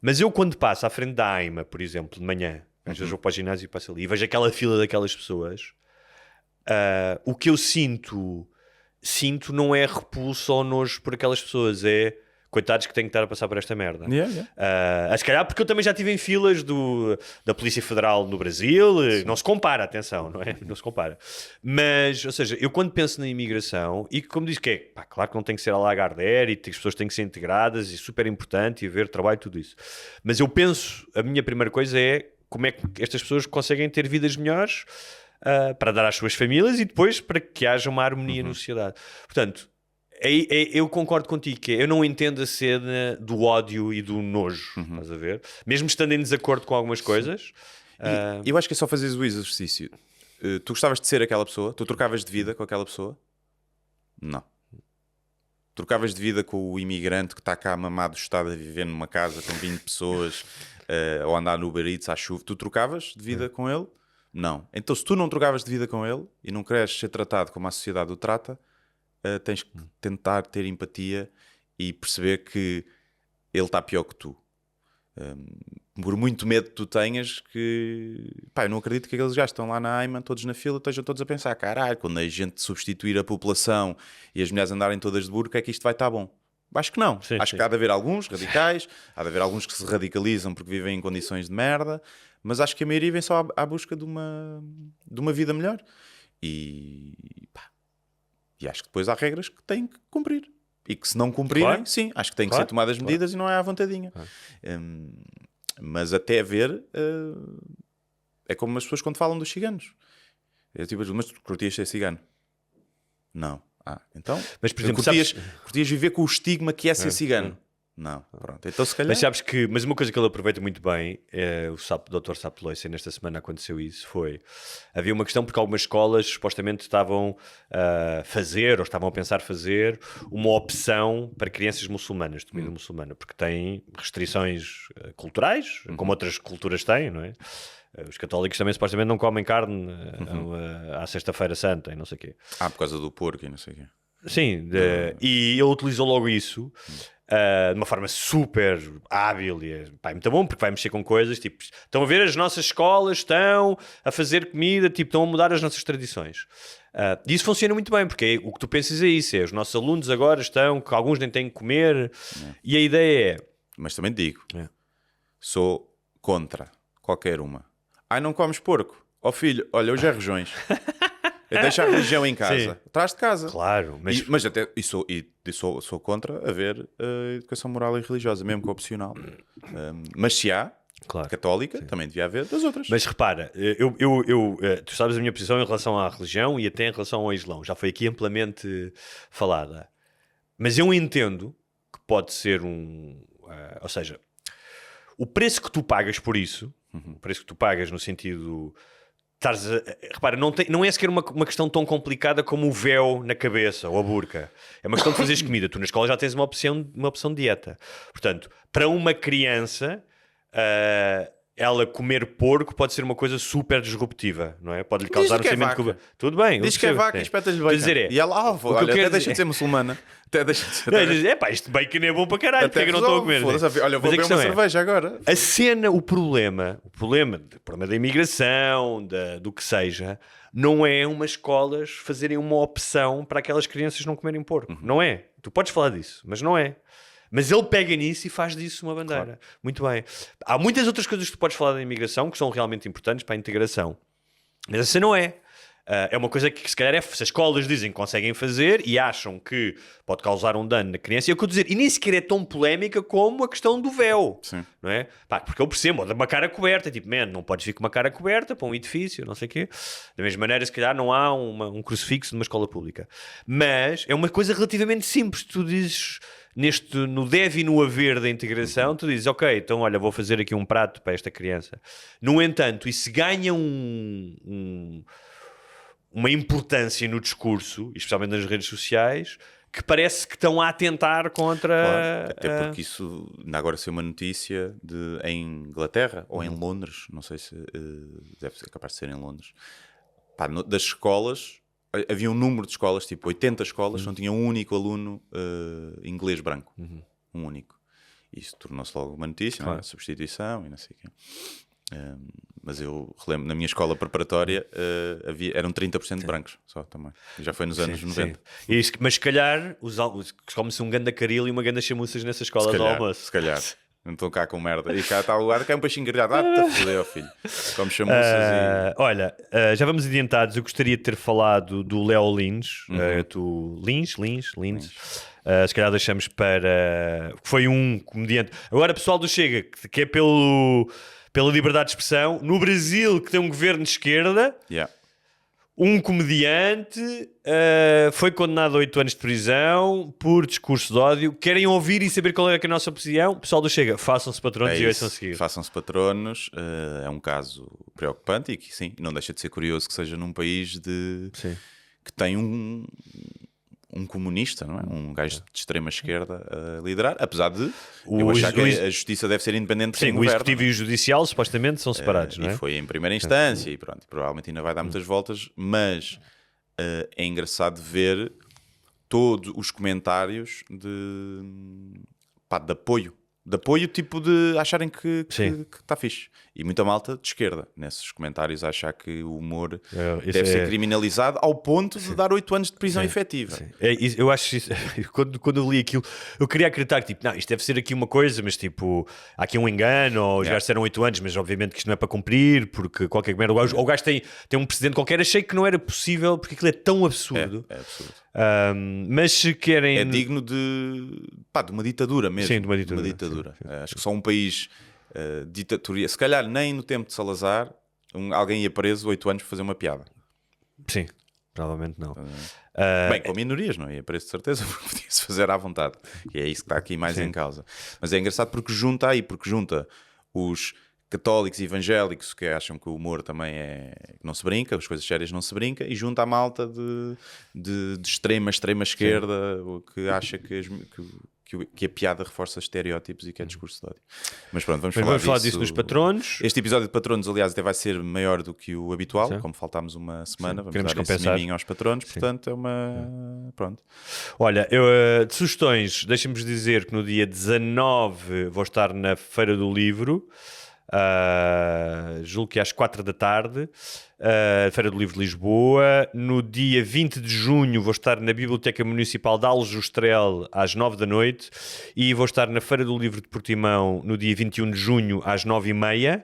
Mas eu, quando passo à frente da AIMA, por exemplo, de manhã, às vezes vou para o ginásio e passo ali e vejo aquela fila daquelas pessoas, o que eu sinto não é repulso ou nojo por aquelas pessoas, é coitados que têm que estar a passar por esta merda. Se calhar porque eu também já estive em filas da Polícia Federal no Brasil, não se compara, atenção, não é? Não se compara. Mas, ou seja, eu quando penso na imigração, e como diz que é, claro que não tem que ser a Lagardère e que as pessoas têm que ser integradas e super importante e haver trabalho e tudo isso. Mas eu penso, a minha primeira coisa é como é que estas pessoas conseguem ter vidas melhores para dar às suas famílias e depois para que haja uma harmonia na sociedade. Portanto, eu concordo contigo que eu não entendo a cena do ódio e do nojo, estás a ver? Mesmo estando em desacordo com algumas coisas. Eu acho que é só fazeres o exercício. Tu gostavas de ser aquela pessoa? Tu trocavas de vida com aquela pessoa? Não. Trocavas de vida com o imigrante que está cá mamado do estado a viver numa casa com 20 pessoas ou andar no Uber Eats à chuva? Tu trocavas de vida com ele? Não. Então se tu não trocavas de vida com ele e não queres ser tratado como a sociedade o trata, tens que tentar ter empatia e perceber que ele está pior que tu. Por muito medo que tu tenhas, que eu não acredito que aqueles gajos estão lá na AIMA, todos na fila, estejam todos a pensar, caralho, quando a gente substituir a população e as mulheres andarem todas de burca, é que isto vai estar bom. Acho que não. Acho que há de haver alguns radicais, há de haver alguns que se radicalizam porque vivem em condições de merda, mas acho que a maioria vem só à busca de uma vida melhor. E acho que depois há regras que têm que cumprir. E que se não cumprirem, sim, acho que têm que ser tomadas medidas e não é à vontadinha. Mas até ver, é como as pessoas quando falam dos ciganos. É tipo, mas tu curtias ser cigano? Não. Então, mas, por exemplo, curtias viver com o estigma que é ser cigano? Não, pronto. Então, se calhar... Mas sabes que, mas uma coisa que ele aproveita muito bem, o Dr. Saploice, nesta semana aconteceu isso, havia uma questão porque algumas escolas supostamente estavam a fazer, ou estavam a pensar fazer, uma opção para crianças muçulmanas, de comida muçulmana, porque têm restrições culturais, como outras culturas têm, não é? Os católicos também supostamente não comem carne à sexta-feira santa e não sei o quê. Por causa do porco e não sei o quê. Sim, e ele utilizou logo isso de uma forma super hábil e é muito bom porque vai mexer com coisas tipo, estão a ver, as nossas escolas estão a fazer comida, tipo, estão a mudar as nossas tradições. E isso funciona muito bem, porque o que tu pensas é isso, os nossos alunos agora estão, que alguns nem têm que comer, e a ideia é... Mas também te digo, sou contra qualquer uma. Não comes porco? Filho, olha, hoje é rejões. Deixa a religião em casa. Traz de casa. Claro. Mas até sou contra haver educação moral e religiosa, mesmo que opcional. Mas se há, católica, também devia haver das outras. Mas repara, tu sabes a minha posição em relação à religião e até em relação ao Islão. Já foi aqui amplamente falada. Mas eu entendo que pode ser ou seja, o preço que tu pagas por isso, o preço que tu pagas no sentido... repara, não é sequer uma questão tão complicada como o véu na cabeça ou a burca. É uma questão de fazeres comida. Tu na escola já tens uma opção de dieta. Portanto, para uma criança, ela comer porco pode ser uma coisa super disruptiva, não é? Pode-lhe causar um sentimento de... Tudo bem. Diz que é vaca e espetas-lhe bacon. Dizer E ela, olha, até deixa de ser muçulmana. Até deixa de ser... Pá, este bacon é bom para caralho, porque é que eu não estou a comer? Olha, vou beber uma cerveja agora. A cena, o problema da imigração, do que seja, não é umas escolas fazerem uma opção para aquelas crianças não comerem porco. Não é. Tu podes falar disso, mas não é. Mas ele pega nisso e faz disso uma bandeira. Claro. Muito bem. Há muitas outras coisas que tu podes falar da imigração que são realmente importantes para a integração. Mas essa não é. É uma coisa que se calhar se as escolas dizem que conseguem fazer e acham que pode causar um dano na criança. E é o que eu dizer, e nem sequer é tão polémica como a questão do véu. Sim. Não é? Pá, porque eu percebo, de uma cara coberta, tipo, não podes vir com uma cara coberta para um edifício, não sei o quê. Da mesma maneira, se calhar não há um crucifixo numa escola pública. Mas é uma coisa relativamente simples. Tu dizes, no deve e no haver da integração, tu dizes, ok, então olha, vou fazer aqui um prato para esta criança. No entanto, isso ganha uma importância no discurso, especialmente nas redes sociais, que parece que estão a atentar contra... Claro, até porque isso ainda agora saiu uma notícia em Inglaterra ou em Londres, não sei se deve ser capaz de ser em Londres. Pá, das escolas, havia um número de escolas, tipo 80 escolas, não tinha um único aluno inglês branco. Um único. Isso tornou-se logo uma notícia, claro. Não é? Substituição e não sei o quê. Mas eu relembro, na minha escola preparatória eram 30% de brancos só também. Já foi nos anos 90. Mas se calhar come-se um ganda caril e uma ganda chamuças nessa escola do almoço. Se calhar. Não estou cá com merda. E cá está o lugar, cá é um peixinho grelhado. Tá fodeu, filho. Come chamuças e... Olha, já vamos adiantados. Eu gostaria de ter falado do Léo Lins. Lins. Se calhar deixamos para... Foi um comediante. Agora, pessoal do Chega, que é pela liberdade de expressão, no Brasil, que tem um governo de esquerda, um comediante foi condenado a 8 anos de prisão por discurso de ódio. Querem ouvir e saber qual é a nossa opinião? Pessoal do Chega, façam-se patronos e ouçam a seguir. Façam-se patronos, é um caso preocupante e que, sim, não deixa de ser curioso que seja num país que tem um comunista, não é? Um gajo de extrema esquerda a liderar, apesar de eu achar que a justiça deve ser independente. Sim, o executivo e o judicial supostamente são separados, não é? E foi em primeira instância e pronto, provavelmente ainda vai dar muitas voltas, mas é engraçado ver todos os comentários de apoio, tipo de acharem que está fixe. E muita malta de esquerda, nesses comentários, a achar que o humor deve ser criminalizado ao ponto de dar 8 anos de prisão efetiva. Eu acho isso, quando eu li aquilo, eu queria acreditar que, tipo, não, isto deve ser aqui uma coisa, mas tipo, há aqui um engano, ou os gajos disseram 8 anos, mas obviamente que isto não é para cumprir, porque qualquer merda, ou o gajo tem um precedente qualquer, achei que não era possível, porque aquilo é tão absurdo. É absurdo. Mas se querem... É digno de uma ditadura mesmo. Sim, de uma ditadura. Acho que só um país ditatorial, se calhar nem no tempo de Salazar, alguém ia preso 8 anos por fazer uma piada. Sim, provavelmente não. Bem, com minorias, não ia preso de certeza, porque podia-se fazer à vontade. E é isso que está aqui mais em causa. Mas é engraçado porque junta os católicos e evangélicos que acham que o humor também que não se brinca, as coisas sérias não se brinca, e junta a malta de extrema esquerda, que acha que a piada reforça estereótipos e que é discurso de ódio. Mas pronto, vamos falar disso nos patronos. Este episódio de patronos, aliás, até vai ser maior do que o habitual, como faltámos uma semana, vamos dar esse miminho aos patronos, portanto é uma... Pronto. Olha, de sugestões, deixem-me dizer que no dia 19 vou estar na Feira do Livro, julgo que às 4 da tarde, Feira do Livro de Lisboa. No dia 20 de junho vou estar na Biblioteca Municipal de Aljustrel às 9 da noite e vou estar na Feira do Livro de Portimão no dia 21 de junho às 9h30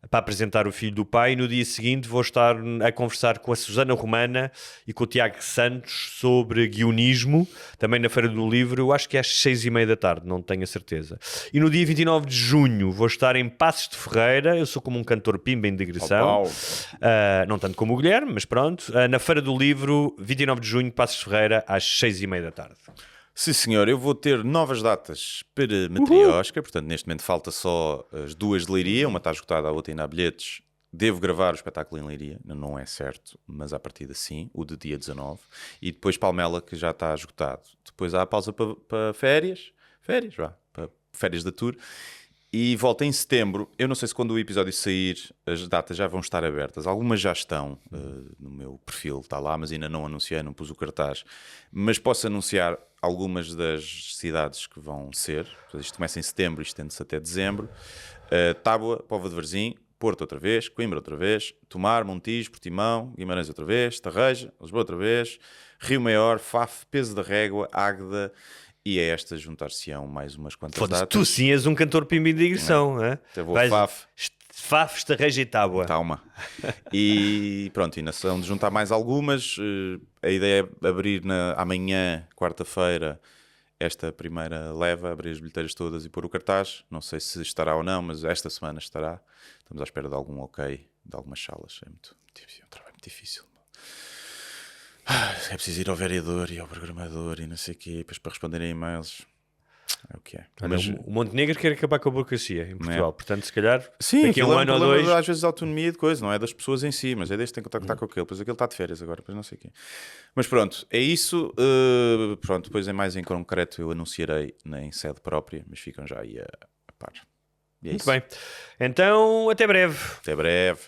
para apresentar O Filho do Pai. E no dia seguinte vou estar a conversar com a Susana Romana e com o Tiago Santos sobre guionismo, também na Feira do Livro, acho que é às 6h30 da tarde, não tenho a certeza. E no dia 29 de junho vou estar em Passos de Ferreira, eu sou como um cantor pimba em digressão, não tanto como o Guilherme, mas pronto, na Feira do Livro, 29 de junho, Passos de Ferreira, às 6h30 da tarde. Sim, senhor, eu vou ter novas datas para Matriosca, portanto, neste momento falta só as 2 de Leiria, uma está esgotada, a outra ainda há bilhetes. Devo gravar o espetáculo em Leiria, não é certo, mas à partida sim, o de dia 19. E depois Palmela, que já está esgotado. Depois há a pausa para férias da tour. E volta em setembro. Eu não sei se quando o episódio sair as datas já vão estar abertas. Algumas já estão no meu perfil, está lá, mas ainda não anunciei, não pus o cartaz. Mas posso anunciar algumas das cidades que vão ser. Isto começa em setembro e estende-se até dezembro. Tábua, Póvoa de Varzim, Porto outra vez, Coimbra outra vez, Tomar, Montijo, Portimão, Guimarães outra vez, Tarreja, Lisboa outra vez, Rio Maior, Faf, Peso da Régua, Águeda. E a estas juntar-se-ão mais umas quantas datas. Tu sim és um cantor pimbi de digressão, não é? Então vou Faf. Faf, Estarreja e Tábua. Calma. E pronto, ainda são de juntar mais algumas. A ideia é abrir amanhã, quarta-feira, esta primeira leva, abrir as bilheteiras todas e pôr o cartaz. Não sei se estará ou não, mas esta semana estará. Estamos à espera de algum ok, de algumas salas. É muito difícil, um trabalho muito difícil. É preciso ir ao vereador e ao programador e não sei o quê, depois para responderem e-mails. É o que é. Mas o Montenegro quer acabar com a burocracia em Portugal, portanto, se calhar sim, daqui a um ano ou dois. Às vezes a autonomia de coisa, não é das pessoas em si, mas é deste que tem que contactar com aquele, depois aquele está de férias agora, depois não sei o quê. Mas pronto, é isso. Pronto, depois mais em concreto eu anunciarei em sede própria, mas ficam já aí a par. E é Muito isso. bem. Então, até breve. Até breve.